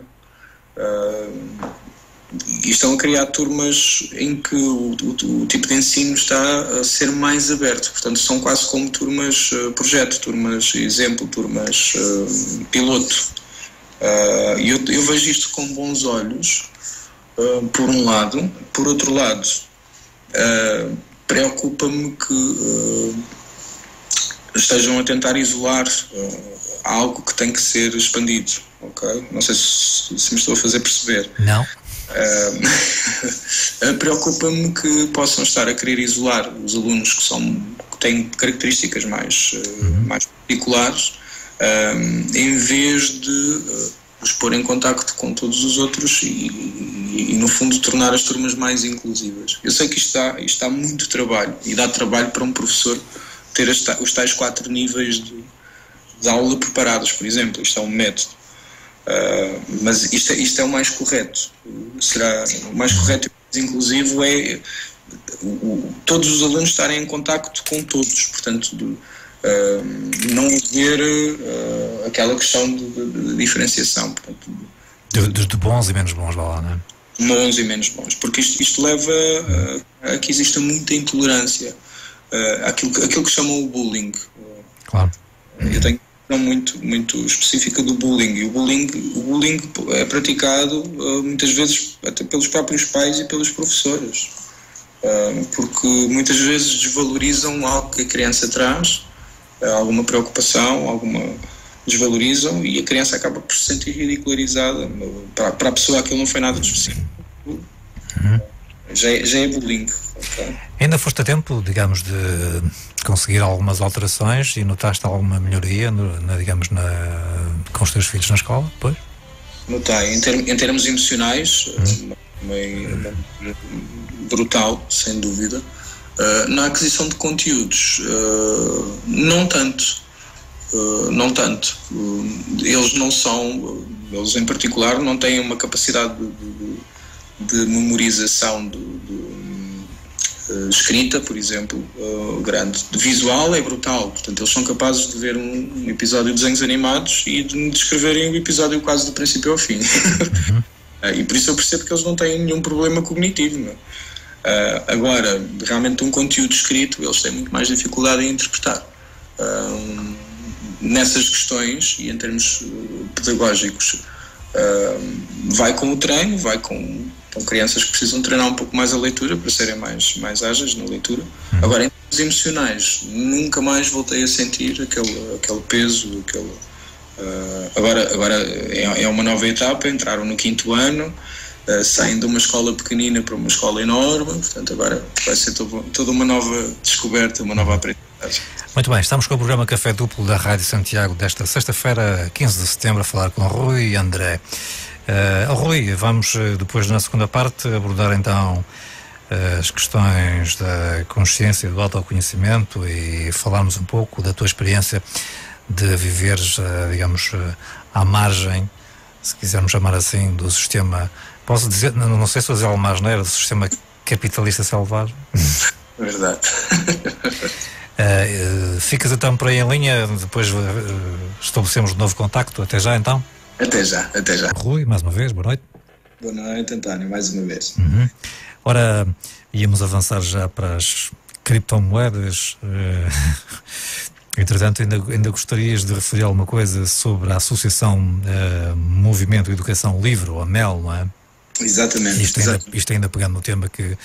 [SPEAKER 2] e estão a criar turmas em que o tipo de ensino está a ser mais aberto. Portanto, são quase como turmas projeto, turmas exemplo, turmas piloto. E eu vejo isto com bons olhos, por um lado. Por outro lado, preocupa-me que estejam a tentar isolar algo que tem que ser expandido, ok? Não sei se me estou a fazer perceber.
[SPEAKER 1] Não.
[SPEAKER 2] Preocupa-me que possam estar a querer isolar os alunos que têm características mais particulares, em vez de os pôr em contacto com todos os outros e no fundo tornar as turmas mais inclusivas. Eu sei que isto dá muito trabalho, e dá trabalho para um professor ter os tais 4 níveis de aula preparados, por exemplo. Isto é um método. Mas isto é o mais correto. Será o mais correto e mais inclusivo é todos os alunos estarem em contacto com todos, portanto não haver aquela questão de diferenciação, portanto,
[SPEAKER 1] de bons e menos bons, lá, não é?
[SPEAKER 2] Bons e menos bons, porque isto leva a que exista muita intolerância, aquilo que chamam o bullying.
[SPEAKER 1] Claro.
[SPEAKER 2] Eu tenho uma muito, muito específica do bullying, e o bullying é praticado muitas vezes até pelos próprios pais e pelos professores, porque muitas vezes desvalorizam algo que a criança traz, alguma preocupação, desvalorizam, e a criança acaba por se sentir ridicularizada. Para a pessoa aquilo não foi nada de específico. Já é bullying. Okay?
[SPEAKER 1] Ainda foste a tempo, digamos, de conseguir algumas alterações e notaste alguma melhoria, com os teus filhos na escola, depois?
[SPEAKER 2] Notei. Em termos emocionais, brutal, sem dúvida. Na aquisição de conteúdos, não tanto. Eles em particular não têm uma capacidade de memorização escrita, por exemplo, grande. De visual é brutal, portanto eles são capazes de ver um episódio de desenhos animados e de me descreverem o episódio quase do princípio ao fim. E por isso eu percebo que eles não têm nenhum problema cognitivo, não é? Agora, realmente um conteúdo escrito eles têm muito mais dificuldade em interpretar. Nessas questões e em termos pedagógicos, vai com o treino, vai com crianças que precisam treinar um pouco mais a leitura para serem mais ágeis na leitura. Agora, em termos emocionais, nunca mais voltei a sentir aquele peso, agora é uma nova etapa. Entraram no 5º ano, saem de uma escola pequenina para uma escola enorme, portanto agora vai ser toda uma nova descoberta, uma nova aprendizagem.
[SPEAKER 1] Muito bem, estamos com o programa Café Duplo da Rádio Santiago desta sexta-feira, 15 de setembro, a falar com Rui e André. Rui, vamos depois na segunda parte abordar então as questões da consciência e do autoconhecimento e falarmos um pouco da tua experiência de viveres, digamos, à margem, se quisermos chamar assim, do sistema, posso dizer, não sei se vou dizer à margem, era do sistema capitalista selvagem.
[SPEAKER 2] Verdade.
[SPEAKER 1] Ficas então por aí em linha, depois estabelecemos de novo contacto. Até já então.
[SPEAKER 2] Até já.
[SPEAKER 1] Rui, mais uma vez, boa noite.
[SPEAKER 2] Boa noite, António, mais uma vez.
[SPEAKER 1] Ora, íamos avançar já para as criptomoedas. Entretanto, ainda gostarias de referir alguma coisa sobre a Associação Movimento Educação Livre, ou a MEL, não é?
[SPEAKER 2] Exatamente.
[SPEAKER 1] Isto ainda pegando no tema que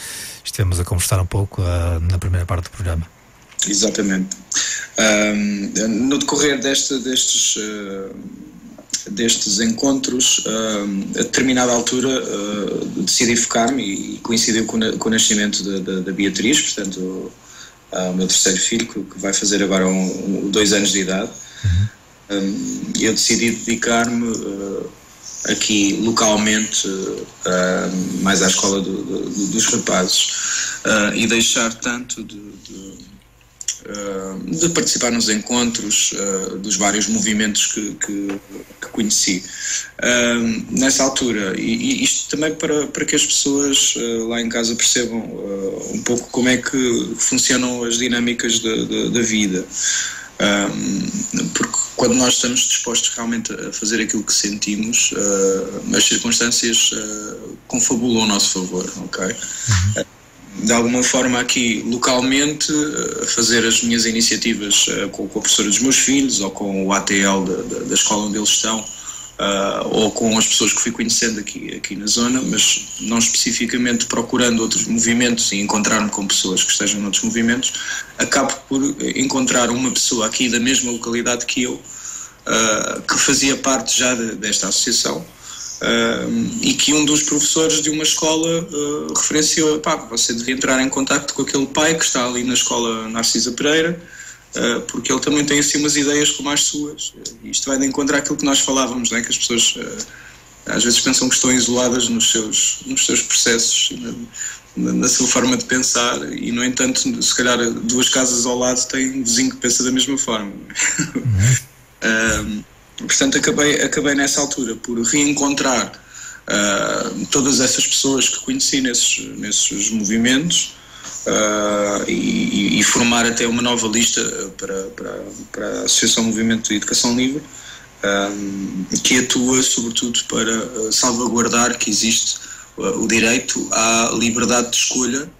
[SPEAKER 1] estivemos a conversar um pouco na primeira parte do programa.
[SPEAKER 2] Exatamente. No decorrer destes encontros, a determinada altura decidi focar-me, e coincidiu com o nascimento da Beatriz, portanto o meu terceiro filho, que vai fazer agora 2 anos de idade. Eu decidi dedicar-me aqui localmente mais à escola dos rapazes, e deixar tanto de participar nos encontros dos vários movimentos que conheci nessa altura, e isto também para que as pessoas lá em casa percebam um pouco como é que funcionam as dinâmicas da vida, porque quando nós estamos dispostos realmente a fazer aquilo que sentimos, as circunstâncias confabula ao nosso favor, ok? De alguma forma aqui, localmente, fazer as minhas iniciativas com a professora dos meus filhos, ou com o ATL da escola onde eles estão, ou com as pessoas que fui conhecendo aqui na zona, mas não especificamente procurando outros movimentos e encontrar-me com pessoas que estejam noutros movimentos, acabo por encontrar uma pessoa aqui da mesma localidade que eu, que fazia parte já desta associação, e que um dos professores de uma escola referenciou: você devia entrar em contacto com aquele pai que está ali na escola Narcisa Pereira, porque ele também tem assim umas ideias como as suas. Isto vai de encontro àquilo que nós falávamos, não é? Que as pessoas às vezes pensam que estão isoladas nos seus processos, na sua forma de pensar, e no entanto, se calhar 2 casas ao lado tem um vizinho que pensa da mesma forma. Portanto, acabei nessa altura por reencontrar todas essas pessoas que conheci nesses movimentos, e formar até uma nova lista para a Associação Movimento de Educação Livre, que atua sobretudo para salvaguardar que existe o direito à liberdade de escolha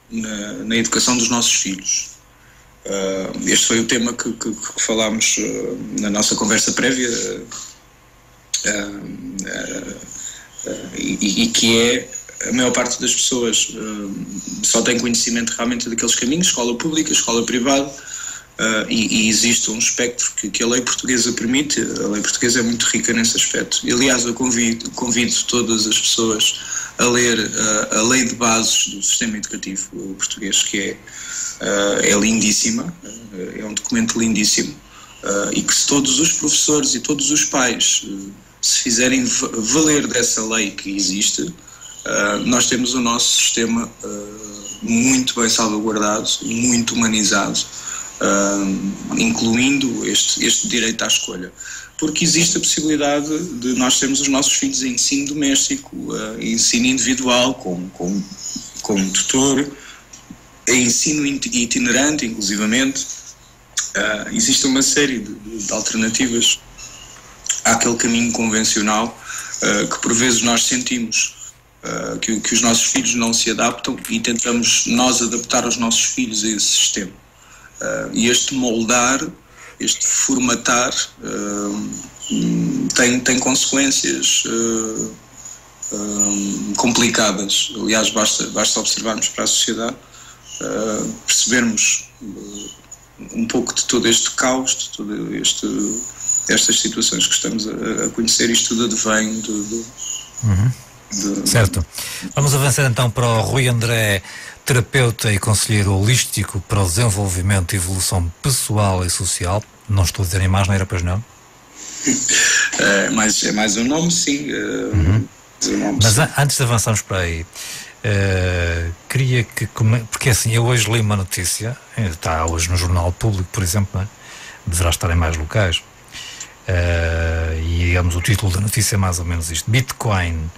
[SPEAKER 2] na educação dos nossos filhos. Este foi o tema que falámos na nossa conversa prévia, e que é: a maior parte das pessoas só tem conhecimento realmente daqueles caminhos, escola pública, escola privada, e existe um espectro que a lei portuguesa permite. A lei portuguesa é muito rica nesse aspecto. E, aliás, eu convido todas as pessoas a ler a lei de bases do sistema educativo português, que é lindíssima, é um documento lindíssimo, e que, se todos os professores e todos os pais se fizerem valer dessa lei que existe, nós temos o nosso sistema muito bem salvaguardado, muito humanizado, incluindo este direito à escolha. Porque existe a possibilidade de nós termos os nossos filhos em ensino doméstico, ensino individual, com tutor, em ensino itinerante, inclusivamente. Existe uma série de alternativas àquele caminho convencional, que por vezes nós sentimos que os nossos filhos não se adaptam, e tentamos nós adaptar os nossos filhos a esse sistema. E este moldar, este formatar, tem consequências complicadas. Aliás, basta observarmos para a sociedade, percebermos um pouco de todo este caos, de todo estas situações que estamos a conhecer. Isto tudo advém
[SPEAKER 1] Certo. Vamos avançar então para o Rui André, terapeuta e conselheiro holístico para o desenvolvimento e evolução pessoal e social. Não estou a dizer em mais, não era, pois não?
[SPEAKER 2] É mais um nome, sim.
[SPEAKER 1] Mas antes de avançarmos para aí, queria que... Porque assim, eu hoje li uma notícia, está hoje no Jornal Público, por exemplo, não é? Deverá estar em mais locais, e digamos o título da notícia é mais ou menos isto: Bitcoin.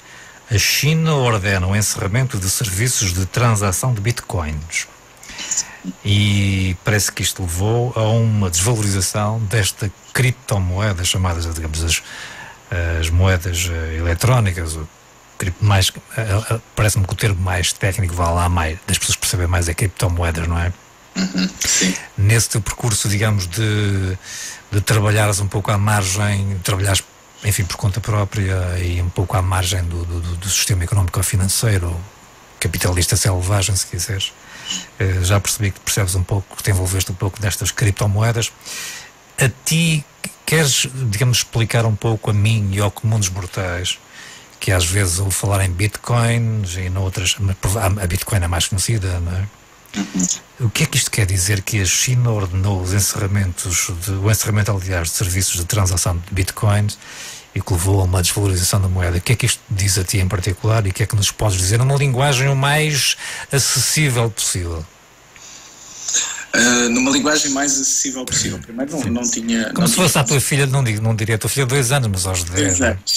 [SPEAKER 1] A China ordena o encerramento de serviços de transação de bitcoins. E parece que isto levou a uma desvalorização desta criptomoeda, chamadas, digamos, as moedas eletrónicas. Parece-me que o termo mais técnico vai lá mais, das pessoas perceberem mais, é criptomoedas, não é?
[SPEAKER 2] Sim.
[SPEAKER 1] Nesse teu percurso, digamos, de trabalhares um pouco à margem, trabalhares, enfim, por conta própria e um pouco à margem do sistema económico ou financeiro, capitalista selvagem, se quiseres. Já percebi que percebes um pouco, que te envolveste um pouco nestas criptomoedas. A ti, queres, digamos, explicar um pouco a mim e ao comum dos mortais, que às vezes ouvo falar em bitcoins e noutras, a bitcoin é mais conhecida, não é? O que é que isto quer dizer, que a China ordenou o encerramento, aliás, de serviços de transação de bitcoins e que levou a uma desvalorização da moeda? O que é que isto diz a ti em particular e o que é que nos podes dizer numa linguagem o mais acessível possível?
[SPEAKER 2] Numa linguagem mais acessível possível. Primeiro não tinha...
[SPEAKER 1] Como se fosse a tua filha, não diria a tua filha de 2 anos, mas aos 10.
[SPEAKER 2] Exato.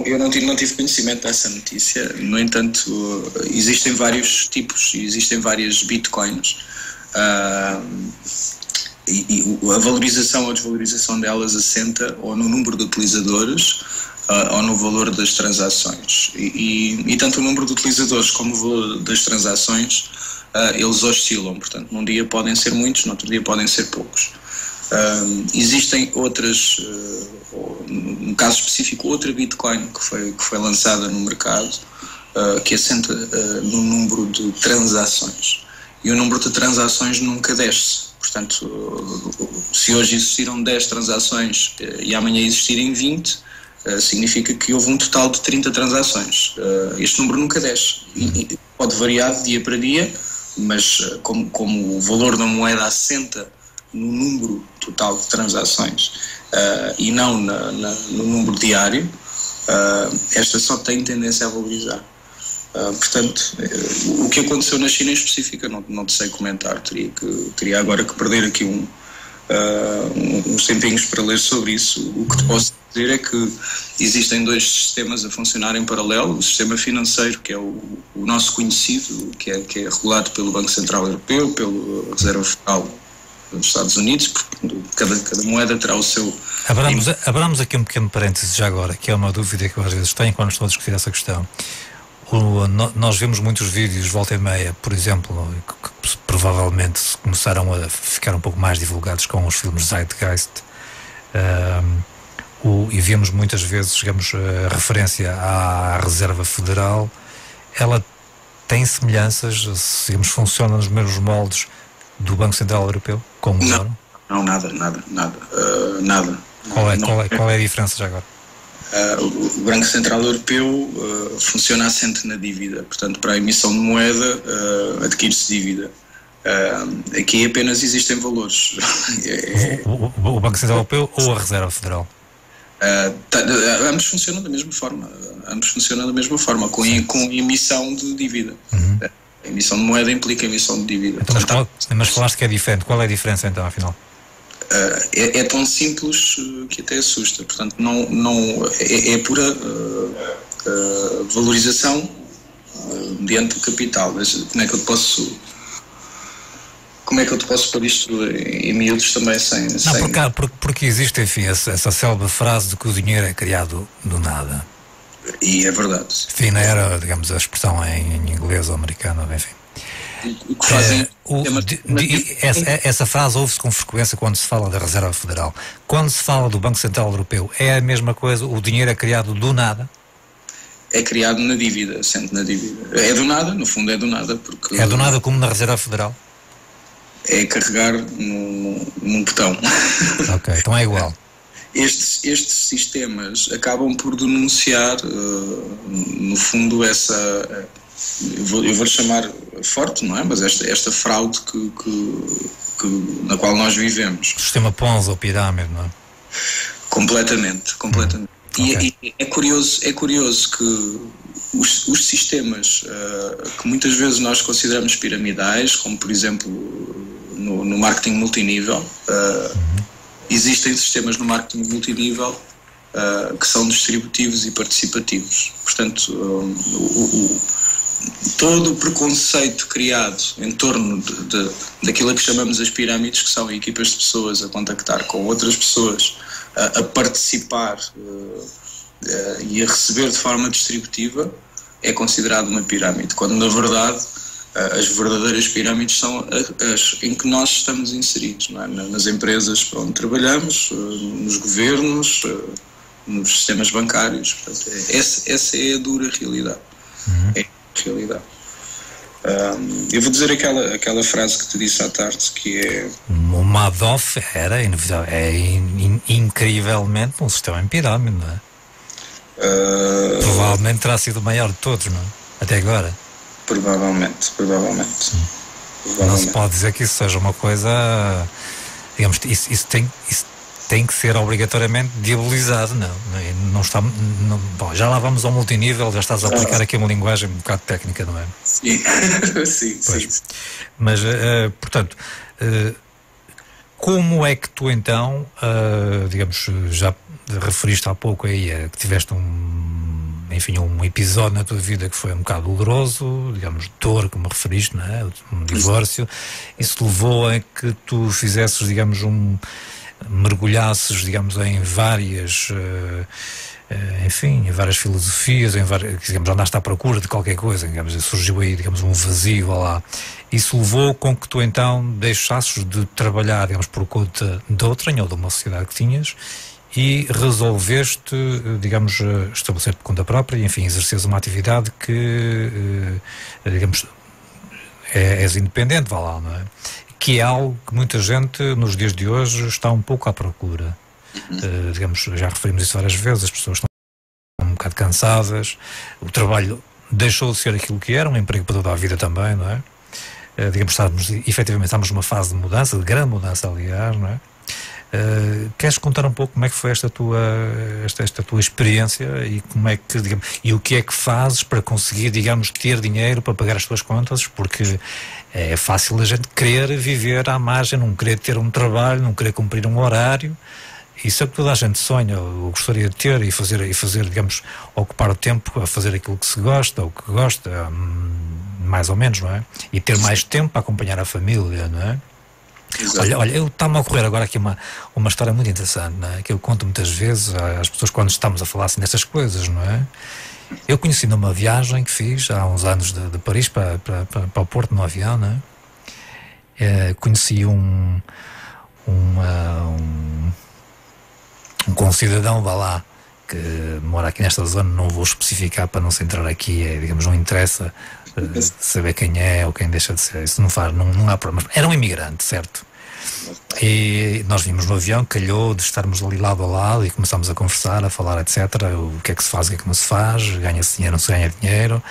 [SPEAKER 2] Eu não tive conhecimento dessa notícia. No entanto, existem vários tipos, existem várias bitcoins, e a valorização ou desvalorização delas assenta ou no número de utilizadores, ou no valor das transações. E tanto o número de utilizadores como o valor das transações, eles oscilam. Portanto, num dia podem ser muitos, no outro dia podem ser poucos. Existem outras, no caso específico, outra Bitcoin que foi lançada no mercado, que assenta no número de transações. E o número de transações nunca desce. Portanto, se hoje existiram 10 transações e amanhã existirem 20, significa que houve um total de 30 transações. Este número nunca desce. E pode variar de dia para dia, mas como o valor da moeda assenta no número total de transações e não no número diário, esta só tem tendência a valorizar. Portanto, o que aconteceu na China em específico eu não te sei comentar, teria agora que perder aqui uns tempinhos para ler sobre isso. O que te posso dizer é que existem 2 sistemas a funcionar em paralelo: o sistema financeiro, que é o nosso conhecido, que é regulado pelo Banco Central Europeu, pela Reserva Federal dos Estados Unidos. Cada moeda terá o seu...
[SPEAKER 1] Abramos aqui um pequeno parênteses já agora, que é uma dúvida que eu às vezes tenho quando estou a discutir essa questão. Nós vemos muitos vídeos, volta e meia, por exemplo, que provavelmente começaram a ficar um pouco mais divulgados com os filmes Zeitgeist, e vemos muitas vezes, digamos, a referência à Reserva Federal. Ela tem semelhanças, digamos, funciona nos mesmos moldes do Banco Central Europeu, como o euro?
[SPEAKER 2] Não, nada.
[SPEAKER 1] Qual é a diferença já agora?
[SPEAKER 2] O Banco Central Europeu funciona assente na dívida. Portanto, para a emissão de moeda adquire-se dívida. Aqui apenas existem valores.
[SPEAKER 1] O Banco Central Europeu ou a Reserva Federal?
[SPEAKER 2] Ambos funcionam da mesma forma, com emissão de dívida. A emissão de moeda implica emissão de dívida.
[SPEAKER 1] Então, mas falaste que é diferente. Qual é a diferença então, afinal?
[SPEAKER 2] É tão simples que até assusta. Portanto, é pura valorização mediante o capital. Como é que eu te posso pôr isto em miúdos também sem...
[SPEAKER 1] Porque existe, enfim, essa célebre frase de que o dinheiro é criado do nada.
[SPEAKER 2] E é verdade.
[SPEAKER 1] Enfim, não era, digamos, a expressão em inglês ou americano, enfim.
[SPEAKER 2] O que fazem...
[SPEAKER 1] Essa frase ouve-se com frequência quando se fala da Reserva Federal. Quando se fala do Banco Central Europeu, é a mesma coisa? O dinheiro é criado do nada?
[SPEAKER 2] É criado na dívida, sempre na dívida. É do nada, no fundo é do nada, porque...
[SPEAKER 1] É do nada como na Reserva Federal?
[SPEAKER 2] É carregar num botão.
[SPEAKER 1] Ok, então é igual.
[SPEAKER 2] Estes sistemas acabam por denunciar, no fundo, essa... Eu vou-lhe chamar forte, não é? Mas esta fraude na qual nós vivemos.
[SPEAKER 1] O sistema Ponzi ou pirâmide, não é?
[SPEAKER 2] Completamente.
[SPEAKER 1] Okay.
[SPEAKER 2] E é curioso que os sistemas que muitas vezes nós consideramos piramidais, como por exemplo no marketing multinível, existem sistemas no marketing multinível que são distributivos e participativos. Portanto, todo o preconceito criado em torno daquilo a que chamamos as pirâmides, que são equipas de pessoas a contactar com outras pessoas, a participar e a receber de forma distributiva, é considerado uma pirâmide, quando na verdade as verdadeiras pirâmides são as em que nós estamos inseridos, não é? Nas empresas para onde trabalhamos, nos governos, nos sistemas bancários. Portanto, essa é a dura realidade. É a realidade. Eu vou dizer aquela frase que te disse à tarde, que é...
[SPEAKER 1] O Madoff era inevitável, incrivelmente um sistema em pirâmide, não é? Provavelmente terá sido o maior de todos, não é? Até agora. Provavelmente. Não se pode dizer que isso seja uma coisa, digamos, isso tem que ser obrigatoriamente diabolizado, não está, bom, já lá vamos ao multinível, já estás a aplicar aqui uma linguagem um bocado técnica, não é?
[SPEAKER 2] Sim. Sim.
[SPEAKER 1] Mas, portanto, como é que tu então, digamos, já referiste há pouco aí que tiveste um episódio na tua vida que foi um bocado doloroso, digamos, dor, como referiste, não é? Um divórcio. Isso levou a que tu fizesses, digamos, mergulhasses, digamos, em várias enfim, em várias filosofias, digamos, andaste à procura de qualquer coisa, digamos, surgiu aí, digamos, um vazio lá. Isso levou com que tu então deixasses de trabalhar, digamos, por conta de outrem ou de uma sociedade que tinhas e resolveste, digamos, estabelecer-te por conta própria e, enfim, exerceres uma atividade que, digamos, és independente, vá lá, não é? Que é algo que muita gente nos dias de hoje está um pouco à procura. Digamos, já referimos isso várias vezes, as pessoas estão um bocado cansadas, o trabalho deixou de ser aquilo que era, um emprego para toda a vida também, não é? Digamos, efetivamente estamos numa fase de mudança, de grande mudança, aliás, não é? Queres contar um pouco como é que foi esta tua experiência e como é que, digamos, e o que é que fazes para conseguir, digamos, ter dinheiro para pagar as tuas contas? Porque é fácil a gente querer viver à margem, não querer ter um trabalho, não querer cumprir um horário. Isso é o que toda a gente sonha, ou gostaria de ter e fazer, digamos, ocupar o tempo a fazer aquilo que se gosta, ou que gosta, mais ou menos, não é? E ter mais tempo para acompanhar a família, não é? Olha, eu está-me a ocorrer agora aqui uma história muito interessante, não é? Que eu conto muitas vezes às pessoas quando estamos a falar assim nestas coisas, não é? Eu conheci numa viagem que fiz há uns anos de Paris para o Porto no avião, não é? Conheci um concidadão, vá lá, que mora aqui nesta zona, não vou especificar para não se entrar aqui, digamos, não interessa saber quem é ou quem deixa de ser, isso não há problema. Era um imigrante, certo? E nós vimos no avião, calhou de estarmos ali lado a lado e começámos a conversar, a falar, etc. O que é que se faz, o que é que não se faz, ganha-se dinheiro, não se ganha dinheiro.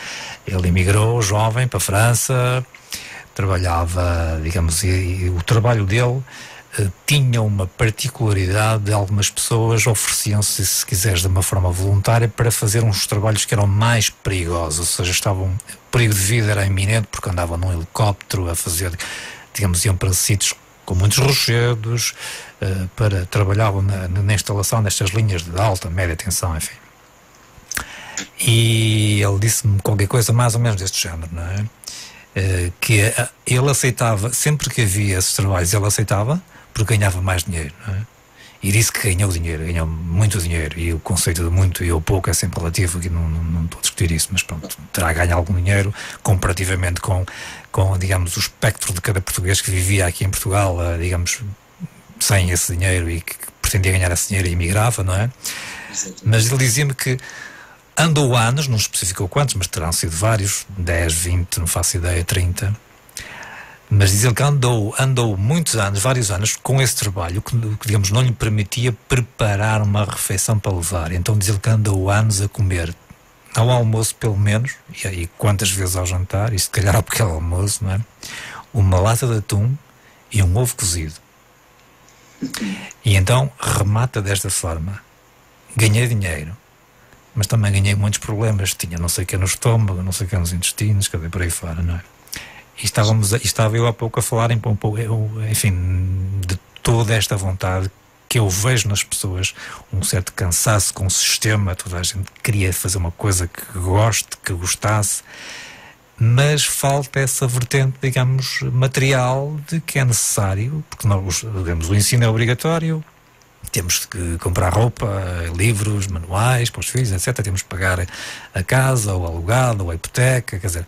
[SPEAKER 1] Ele emigrou, jovem, para a França, trabalhava, digamos, e o trabalho dele tinha uma particularidade de algumas pessoas ofereciam-se, se quiseres, de uma forma voluntária para fazer uns trabalhos que eram mais perigosos, ou seja, o perigo de vida era iminente porque andavam num helicóptero a fazer, digamos, iam para sítios com muitos rochedos, trabalhavam na instalação destas linhas de alta, média tensão, enfim. E ele disse-me qualquer coisa mais ou menos deste género, não é? Que ele aceitava, sempre que havia esses trabalhos, ele aceitava, porque ganhava mais dinheiro, não é? E disse que ganhou dinheiro, ganhou muito dinheiro, e o conceito de muito e o pouco é sempre relativo, e não estou a discutir isso, mas pronto, terá ganho algum dinheiro comparativamente com, digamos, o espectro de cada português que vivia aqui em Portugal, digamos, sem esse dinheiro e que pretendia ganhar esse dinheiro e emigrava, não é? Mas ele dizia-me que andou anos, não especificou quantos, mas terão sido vários, 10, 20, não faço ideia, 30. Mas diz ele que andou muitos anos, vários anos, com esse trabalho que, digamos, não lhe permitia preparar uma refeição para levar. Então diz ele que andou anos a comer ao almoço, pelo menos, e aí quantas vezes ao jantar, e se calhar ao pequeno almoço, não é? Uma lata de atum e um ovo cozido. E então remata desta forma: ganhei dinheiro, mas também ganhei muitos problemas. Tinha não sei o que no estômago, não sei o que nos intestinos, cadê por aí fora, não é? E estava eu há pouco a falar enfim, de toda esta vontade que eu vejo nas pessoas, um certo cansaço com o sistema, toda a gente queria fazer uma coisa que goste, que gostasse, mas falta essa vertente, digamos, material de que é necessário, porque nós, digamos, o ensino é obrigatório, temos que comprar roupa, livros, manuais para os filhos, etc. Temos que pagar a casa, ou alugado, ou a hipoteca, quer dizer,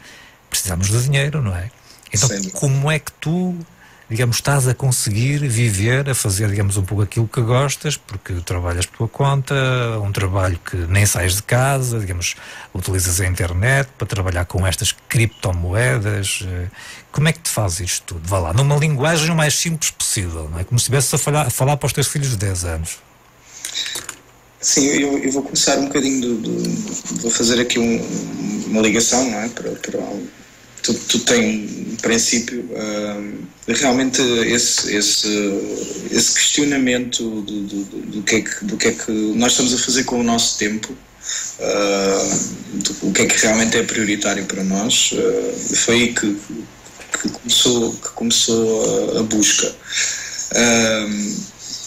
[SPEAKER 1] precisamos de dinheiro, não é? Então, como é que tu, digamos, estás a conseguir viver, a fazer, digamos, um pouco aquilo que gostas, porque trabalhas por tua conta, um trabalho que nem sais de casa, digamos, utilizas a internet para trabalhar com estas criptomoedas. Como é que te fazes isto tudo? Vá lá, numa linguagem o mais simples possível, não é? Como se estivesse a falar para os teus filhos de 10 anos.
[SPEAKER 2] Sim, eu vou começar um bocadinho vou fazer aqui uma ligação, não é? Tu tens, em princípio, realmente esse questionamento do que é que nós estamos a fazer com o nosso tempo, o que é que realmente é prioritário para nós, foi aí que começou a busca.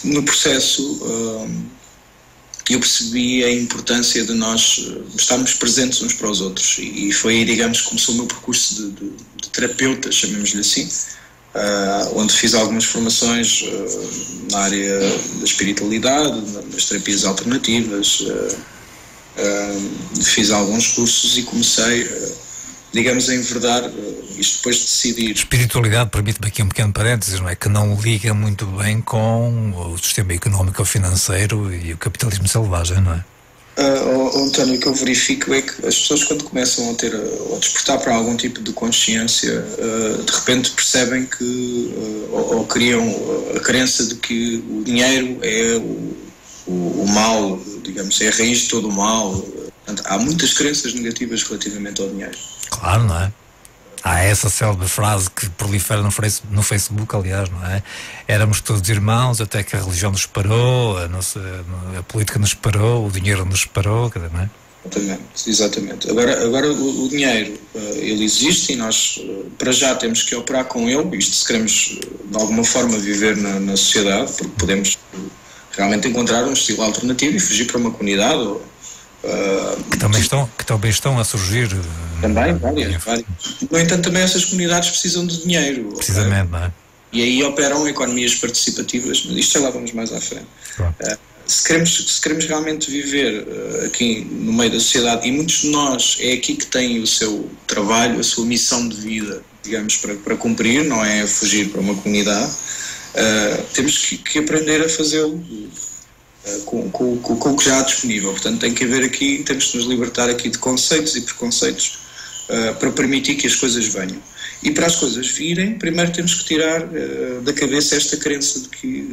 [SPEAKER 2] No processo, eu percebi a importância de nós estarmos presentes uns para os outros, e foi aí, digamos, que começou o meu percurso de terapeuta, chamemos-lhe assim, onde fiz algumas formações na área da espiritualidade, nas terapias alternativas, fiz alguns cursos e comecei, digamos, a enverdar isto depois de decidir.
[SPEAKER 1] Espiritualidade, permite-me aqui um pequeno parênteses, não é? Que não liga muito bem com o sistema económico financeiro e o capitalismo selvagem, não é?
[SPEAKER 2] António, o que eu verifico é que as pessoas, quando começam a despertar para algum tipo de consciência, de repente percebem que ou criam a crença de que o dinheiro é o mal, digamos, é a raiz de todo o mal. Portanto, há muitas crenças negativas relativamente ao dinheiro.
[SPEAKER 1] Claro, não é? Há essa célebre frase que prolifera no Facebook, aliás, não é? Éramos todos irmãos até que a religião nos parou, a política nos parou, o dinheiro nos parou, não é?
[SPEAKER 2] Exatamente. Agora o dinheiro, ele existe e nós, para já, temos que operar com ele, isto se queremos, de alguma forma, viver na sociedade, porque podemos realmente encontrar um estilo alternativo e fugir para uma comunidade
[SPEAKER 1] que também estão a surgir.
[SPEAKER 2] Também, várias. No entanto, também essas comunidades precisam de dinheiro.
[SPEAKER 1] Precisamente, não é?
[SPEAKER 2] E aí operam economias participativas, mas isto já lá vamos mais à frente.
[SPEAKER 1] Claro.
[SPEAKER 2] Se queremos realmente viver aqui no meio da sociedade, e muitos de nós é aqui que têm o seu trabalho, a sua missão de vida, digamos, para cumprir, não é fugir para uma comunidade, temos que aprender a fazê-lo com o que já há disponível. Portanto, tem que haver aqui, temos de nos libertar aqui de conceitos e preconceitos para permitir que as coisas venham. E para as coisas virem, primeiro temos que tirar da cabeça esta crença de que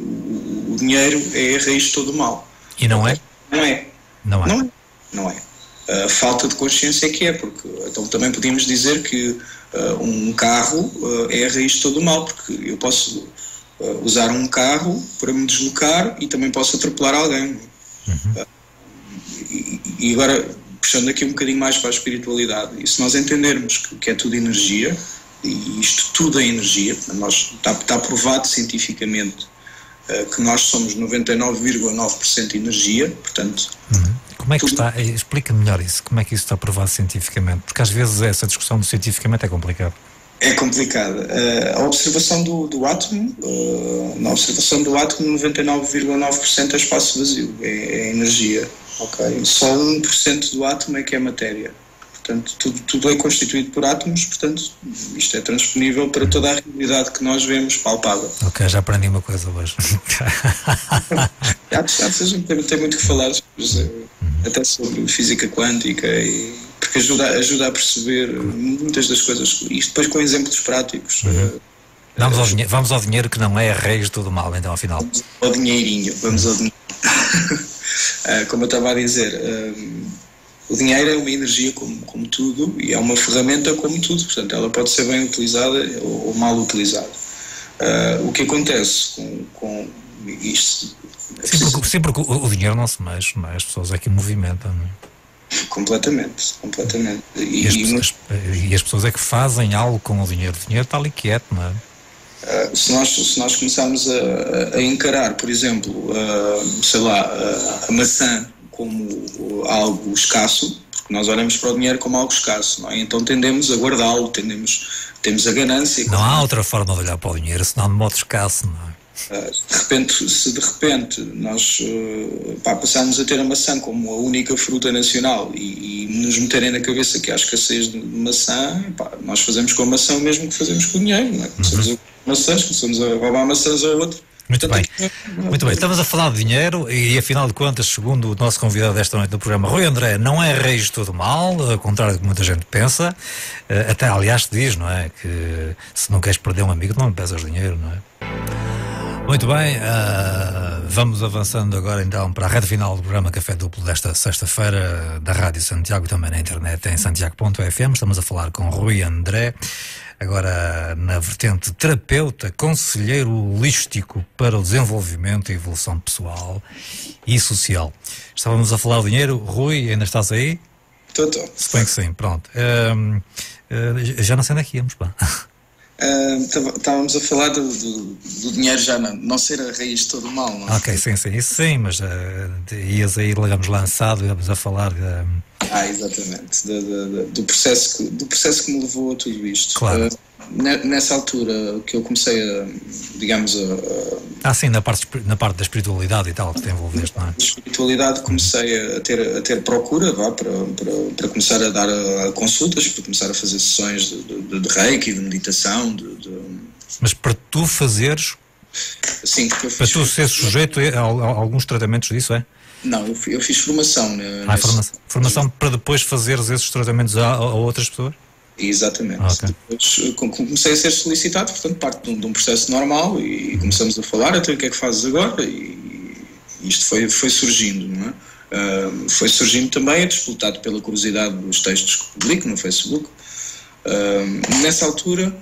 [SPEAKER 2] o dinheiro é a raiz de todo o mal.
[SPEAKER 1] E não é?
[SPEAKER 2] Não é. A falta de consciência é que é, porque então também podíamos dizer que um carro é a raiz de todo o mal, porque eu posso usar um carro para me deslocar e também posso atropelar alguém. E agora, puxando aqui um bocadinho mais para a espiritualidade, e se nós entendermos que é tudo energia, e isto tudo é energia, está provado cientificamente que nós somos 99,9% energia, portanto...
[SPEAKER 1] Como é que está? Explica-me melhor isso, como é que isso está provado cientificamente? Porque às vezes essa discussão do cientificamente é complicada.
[SPEAKER 2] É complicada. A observação do átomo, na observação do átomo, 99,9% é espaço vazio, é energia. Okay? Só 1% do átomo é que é matéria. Portanto, tudo é constituído por átomos, portanto, isto é transponível para toda a realidade que nós vemos palpável.
[SPEAKER 1] Ok, já aprendi uma coisa hoje.
[SPEAKER 2] Tem muito que falar, até sobre física quântica, porque ajuda a perceber muitas das coisas, e depois com exemplos práticos.
[SPEAKER 1] Vamos ao dinheiro, que não é a raiz de todo o mal, então, afinal.
[SPEAKER 2] Vamos ao dinheiro. Como eu estava a dizer, o dinheiro é uma energia como tudo, e é uma ferramenta como tudo, portanto ela pode ser bem utilizada ou mal utilizada. O que acontece com isto...
[SPEAKER 1] Sim, porque o dinheiro não se mexe, não é? As pessoas é que movimentam, não é?
[SPEAKER 2] Completamente.
[SPEAKER 1] E as pessoas é que fazem algo com o dinheiro está ali quieto, não é?
[SPEAKER 2] Se nós começarmos a encarar, por exemplo, a maçã como algo escasso, porque nós olhamos para o dinheiro como algo escasso, não é? Então tendemos a guardá-lo, temos a ganância.
[SPEAKER 1] Não há outra forma de olhar para o dinheiro senão de modo escasso, não é?
[SPEAKER 2] Se de repente nós passarmos a ter a maçã como a única fruta nacional e nos meterem na cabeça que há escassez de maçã, nós fazemos com a maçã o mesmo que fazemos com o dinheiro, não é? Começamos a roubar maçãs ao outro.
[SPEAKER 1] Muito bem, estamos a falar de dinheiro e afinal de contas, segundo o nosso convidado desta noite no programa, Rui André, não é a raiz de todo o mal, ao contrário do que muita gente pensa, até aliás se diz, não é, que se não queres perder um amigo não peças dinheiro, não é? Muito bem, vamos avançando agora então para a reta final do programa Café Duplo desta sexta-feira da Rádio Santiago, também na internet em santiago.fm. Estamos a falar com Rui André, agora na vertente terapeuta, conselheiro holístico para o desenvolvimento e evolução pessoal e social. Estávamos a falar de dinheiro. Rui, ainda estás aí?
[SPEAKER 2] Estou.
[SPEAKER 1] Suponho que sim, pronto. Já não sei onde é que íamos, pá.
[SPEAKER 2] Estávamos a falar do dinheiro já não ser a raiz de todo o mal, não é?
[SPEAKER 1] Ok, sim, isso sim, mas ias aí, digamos, lançado, íamos a falar
[SPEAKER 2] exatamente, do processo que me levou a tudo isto.
[SPEAKER 1] Claro.
[SPEAKER 2] nessa altura que eu comecei a, digamos,
[SPEAKER 1] sim, na parte da espiritualidade e tal, que te envolveste, não é?
[SPEAKER 2] Na espiritualidade comecei a ter procura, para começar a dar consultas, para começar a fazer sessões de reiki, de meditação,
[SPEAKER 1] Mas para tu fazeres...
[SPEAKER 2] Sim,
[SPEAKER 1] para tu seres sujeito a alguns tratamentos disso, é?
[SPEAKER 2] Não, eu fiz formação.
[SPEAKER 1] Formação para depois fazeres esses tratamentos a outras pessoas?
[SPEAKER 2] Exatamente.
[SPEAKER 1] Okay.
[SPEAKER 2] Depois comecei a ser solicitado, portanto, parte de um processo normal e começamos a falar, até o que é que fazes agora? E isto foi surgindo, não é? Foi surgindo também, disputado pela curiosidade dos textos que publico no Facebook. Nessa altura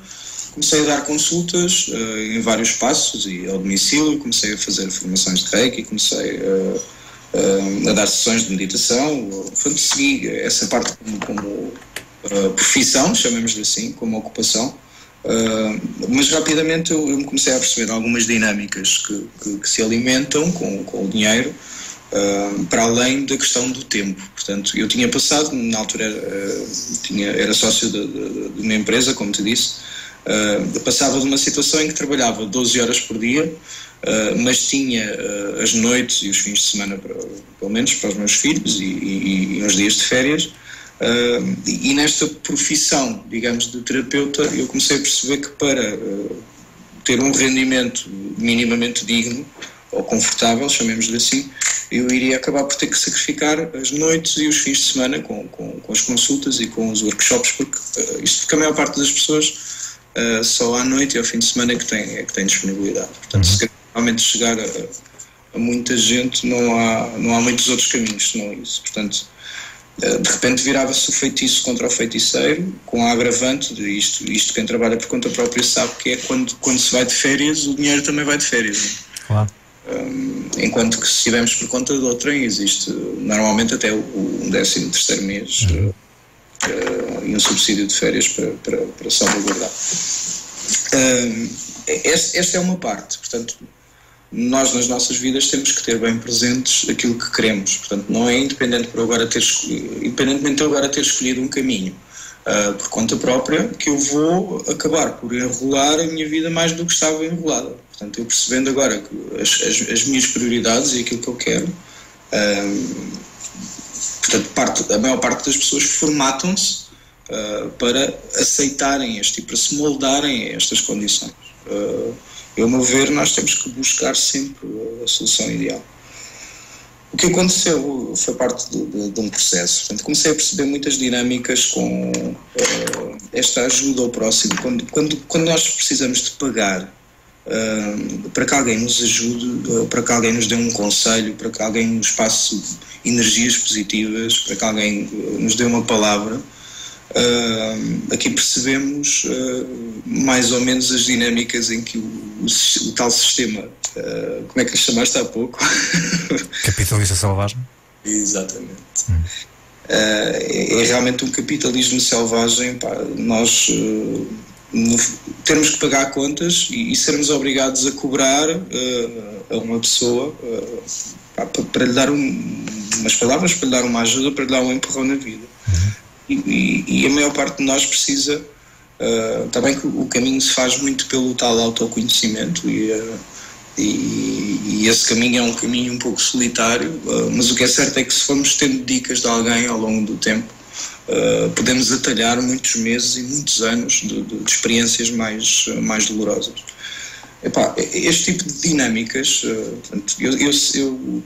[SPEAKER 2] comecei a dar consultas em vários espaços e ao domicílio, comecei a fazer formações de reiki, comecei a dar sessões de meditação, portanto, segui essa parte como profissão, chamemos-lhe assim, como ocupação, mas rapidamente eu me comecei a perceber algumas dinâmicas que se alimentam com o dinheiro, para além da questão do tempo. Portanto, eu tinha passado, na altura era sócio de uma empresa, como te disse, passava de uma situação em que trabalhava 12 horas por dia, mas tinha as noites e os fins de semana, pelo menos para os meus filhos, e uns dias de férias. E nesta profissão, digamos, de terapeuta, eu comecei a perceber que para ter um rendimento minimamente digno ou confortável, chamemos-lhe assim, eu iria acabar por ter que sacrificar as noites e os fins de semana com as consultas e com os workshops, porque a maior parte das pessoas só à noite e ao fim de semana é que tem disponibilidade. Portanto, se realmente chegar a muita gente, não há muitos outros caminhos senão isso. Portanto, de repente virava-se o feitiço contra o feiticeiro, com a agravante de isto quem trabalha por conta própria sabe que é quando se vai de férias, o dinheiro também vai de férias, não é?
[SPEAKER 1] Claro.
[SPEAKER 2] Enquanto que se estivermos por conta de outrem, existe normalmente até o 13º mês e um subsídio de férias para salvaguardar. Esta é uma parte. Portanto, nós nas nossas vidas temos que ter bem presentes aquilo que queremos. Portanto, não é independentemente de eu agora ter escolhido um caminho por conta própria, que eu vou acabar por enrolar a minha vida mais do que estava enrolada. Portanto, eu percebendo agora que as minhas prioridades e aquilo que eu quero, portanto, a maior parte das pessoas formatam-se para aceitarem e para se moldarem a estas condições. Ao meu ver, nós temos que buscar sempre a solução ideal. O que aconteceu foi parte de um processo. Portanto, comecei a perceber muitas dinâmicas com esta ajuda ao próximo. Quando nós precisamos de pagar para que alguém nos ajude, para que alguém nos dê um conselho, para que alguém nos passe energias positivas, para que alguém nos dê uma palavra, aqui percebemos mais ou menos as dinâmicas em que o tal sistema, como é que lhe chamaste há pouco?
[SPEAKER 1] Capitalista selvagem?
[SPEAKER 2] Exatamente. É realmente um capitalismo selvagem. Nós termos que pagar contas e sermos obrigados a cobrar a uma pessoa para lhe dar umas palavras, para lhe dar uma ajuda, para lhe dar um empurrão na vida. E a maior parte de nós precisa, também que o caminho se faz muito pelo tal autoconhecimento e esse caminho é um caminho um pouco solitário, mas o que é certo é que se formos tendo dicas de alguém ao longo do tempo, podemos atalhar muitos meses e muitos anos de experiências mais dolorosas. Este tipo de dinâmicas, eu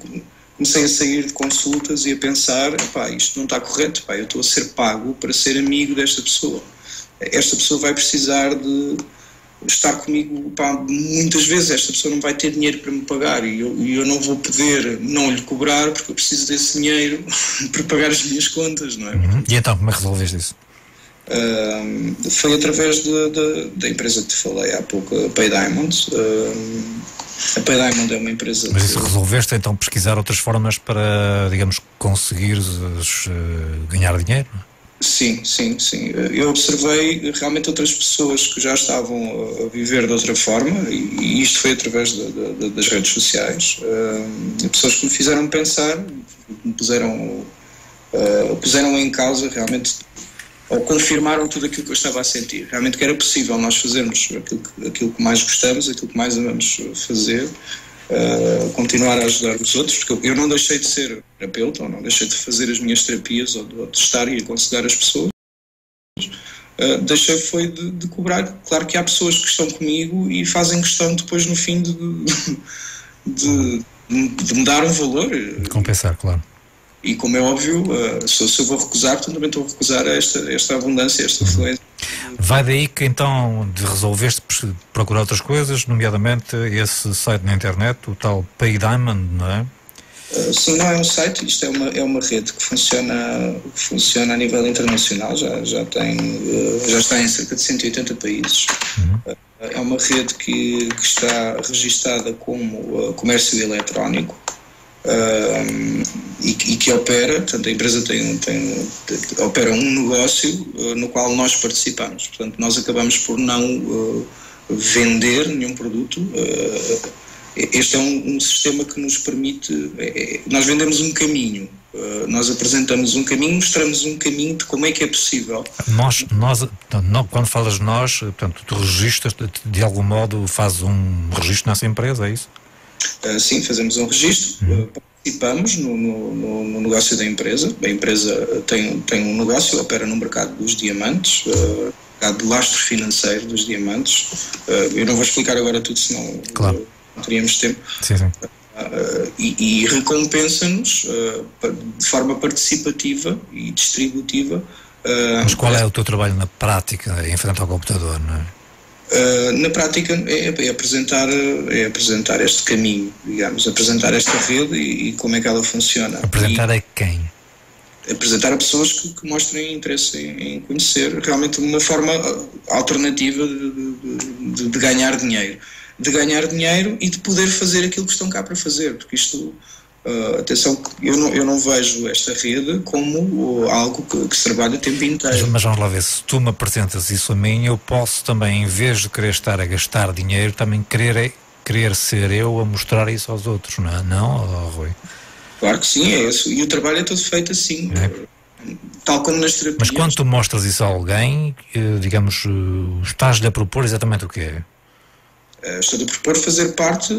[SPEAKER 2] comecei a sair de consultas e a pensar, isto não está correto, eu estou a ser pago para ser amigo desta pessoa. Esta pessoa vai precisar de estar comigo, muitas vezes esta pessoa não vai ter dinheiro para me pagar e eu não vou poder não lhe cobrar porque eu preciso desse dinheiro para pagar as minhas contas, não é?
[SPEAKER 1] E então, como é que resolveste isso?
[SPEAKER 2] Foi através da empresa que te falei há pouco, a Pay Diamond. A Pay Diamond é uma empresa...
[SPEAKER 1] Mas isso resolveste então pesquisar outras formas para, digamos, conseguir ganhar dinheiro?
[SPEAKER 2] Sim. Eu observei realmente outras pessoas que já estavam a viver de outra forma e isto foi através das redes sociais. Pessoas que me fizeram pensar, me puseram em causa realmente ou confirmaram tudo aquilo que eu estava a sentir. Realmente que era possível nós fazermos aquilo que mais gostamos, aquilo que mais amamos fazer, continuar a ajudar os outros, porque eu não deixei de ser terapeuta, ou não deixei de fazer as minhas terapias, ou de estar e aconselhar as pessoas. Deixei foi de cobrar. Claro que há pessoas que estão comigo e fazem questão depois no fim de me dar um valor.
[SPEAKER 1] De compensar, claro.
[SPEAKER 2] E como é óbvio, se eu vou recusar, também estou a recusar esta abundância, esta fluência.
[SPEAKER 1] Vai daí que então resolveste procurar outras coisas, nomeadamente esse site na internet, o tal Pay Diamond, não é?
[SPEAKER 2] Sim, não é um site, isto é uma rede que funciona a nível internacional, já está em cerca de 180 países. É uma rede que está registada como comércio eletrónico. E que opera, portanto a empresa opera um negócio no qual nós participamos, portanto nós acabamos por não vender nenhum produto. Este é um sistema que nos permite, nós vendemos um caminho, nós apresentamos um caminho, mostramos um caminho de como é que é possível.
[SPEAKER 1] Nós quando falas nós, portanto tu registras, de algum modo fazes um registro nessa empresa, é isso?
[SPEAKER 2] Sim, fazemos um registro, participamos no negócio da empresa. A empresa tem um negócio, opera no mercado dos diamantes, mercado de lastro financeiro dos diamantes. Eu não vou explicar agora tudo, senão
[SPEAKER 1] claro.
[SPEAKER 2] Não teríamos tempo.
[SPEAKER 1] Sim, sim.
[SPEAKER 2] E recompensa-nos de forma participativa e distributiva.
[SPEAKER 1] Mas qual é o teu trabalho na prática, em frente ao computador, não é?
[SPEAKER 2] Na prática é apresentar este caminho, digamos, apresentar esta rede e como é que ela funciona.
[SPEAKER 1] Apresentar a quem?
[SPEAKER 2] Apresentar a pessoas que mostrem interesse em conhecer realmente uma forma alternativa de ganhar dinheiro. De ganhar dinheiro e de poder fazer aquilo que estão cá para fazer, porque isto... atenção, eu não vejo esta rede como algo que se trabalha o tempo inteiro.
[SPEAKER 1] Mas vamos lá ver, se tu me apresentas isso a mim, eu posso também, em vez de querer estar a gastar dinheiro, também querer ser eu a mostrar isso aos outros, não é? Não, Rui?
[SPEAKER 2] Claro que sim, é isso. E o trabalho é todo feito assim, tal como nas terapias.
[SPEAKER 1] Mas quando tu mostras isso a alguém, digamos, estás-lhe a propor exatamente o que é?
[SPEAKER 2] Estou a propor fazer parte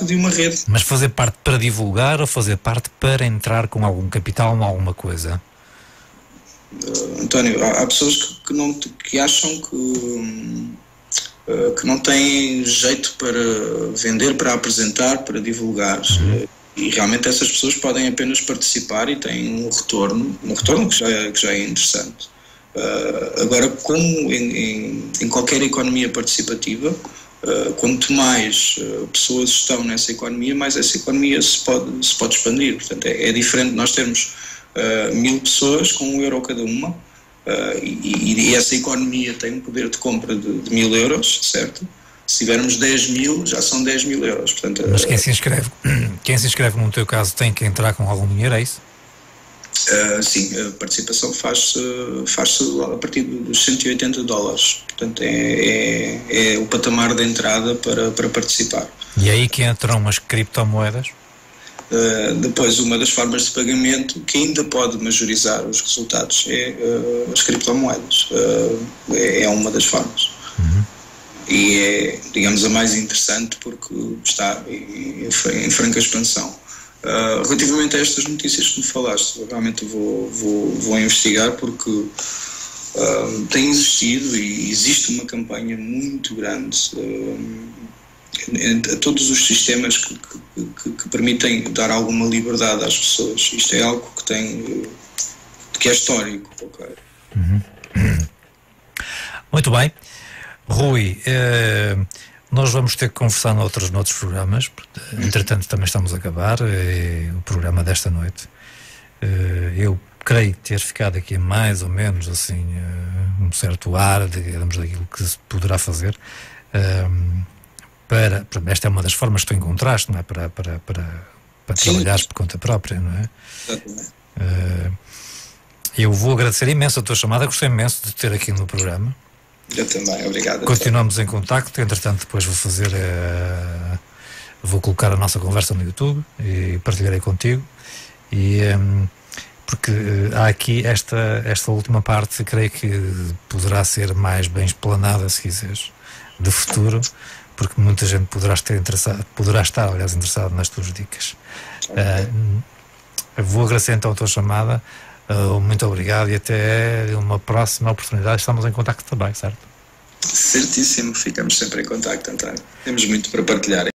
[SPEAKER 2] de uma rede.
[SPEAKER 1] Mas fazer parte para divulgar ou fazer parte para entrar com algum capital em alguma coisa?
[SPEAKER 2] António, há pessoas que acham que não têm jeito para vender, para apresentar, para divulgar. E realmente essas pessoas podem apenas participar e têm um retorno que já é interessante. Agora, como em qualquer economia participativa, quanto mais pessoas estão nessa economia, mais essa economia se pode expandir. Portanto, é diferente nós termos 1000 pessoas com €1 cada uma, e essa economia tem um poder de compra de 1000 euros, certo? Se tivermos 10.000, já são 10.000 euros. Portanto,
[SPEAKER 1] mas quem se inscreve no teu caso tem que entrar com algum dinheiro, é isso?
[SPEAKER 2] Sim, a participação faz-se a partir dos $180. Portanto, é o patamar de entrada para participar.
[SPEAKER 1] E é aí que entram as criptomoedas?
[SPEAKER 2] Depois, uma das formas de pagamento que ainda pode majorizar os resultados é as criptomoedas. É uma das formas. E é, digamos, a mais interessante porque está em franca expansão. Relativamente a estas notícias que me falaste, realmente vou investigar porque tem existido e existe uma campanha muito grande a todos os sistemas que permitem dar alguma liberdade às pessoas. Isto é algo que é histórico. Okay?
[SPEAKER 1] Muito bem. Rui, nós vamos ter que conversar noutros programas, entretanto também estamos a acabar o programa desta noite. Eu creio ter ficado aqui mais ou menos assim um certo ar, digamos, daquilo que se poderá fazer. Esta é uma das formas que tu encontraste, não é? Para trabalhares por conta própria, não é? Eu vou agradecer imenso a tua chamada, gostei imenso de ter aqui no programa.
[SPEAKER 2] Eu também, obrigado.
[SPEAKER 1] Continuamos em contacto, entretanto depois vou colocar a nossa conversa no YouTube e partilharei contigo e porque há aqui esta última parte, creio que poderá ser mais bem explanada, se quiseres, de futuro, porque muita gente poderá estar, aliás, interessado nas tuas dicas. Vou agradecer então a tua chamada, muito obrigado, e até uma próxima oportunidade. Estamos em contacto também, certo?
[SPEAKER 2] Certíssimo, ficamos sempre em contacto, António. Temos muito para partilhar.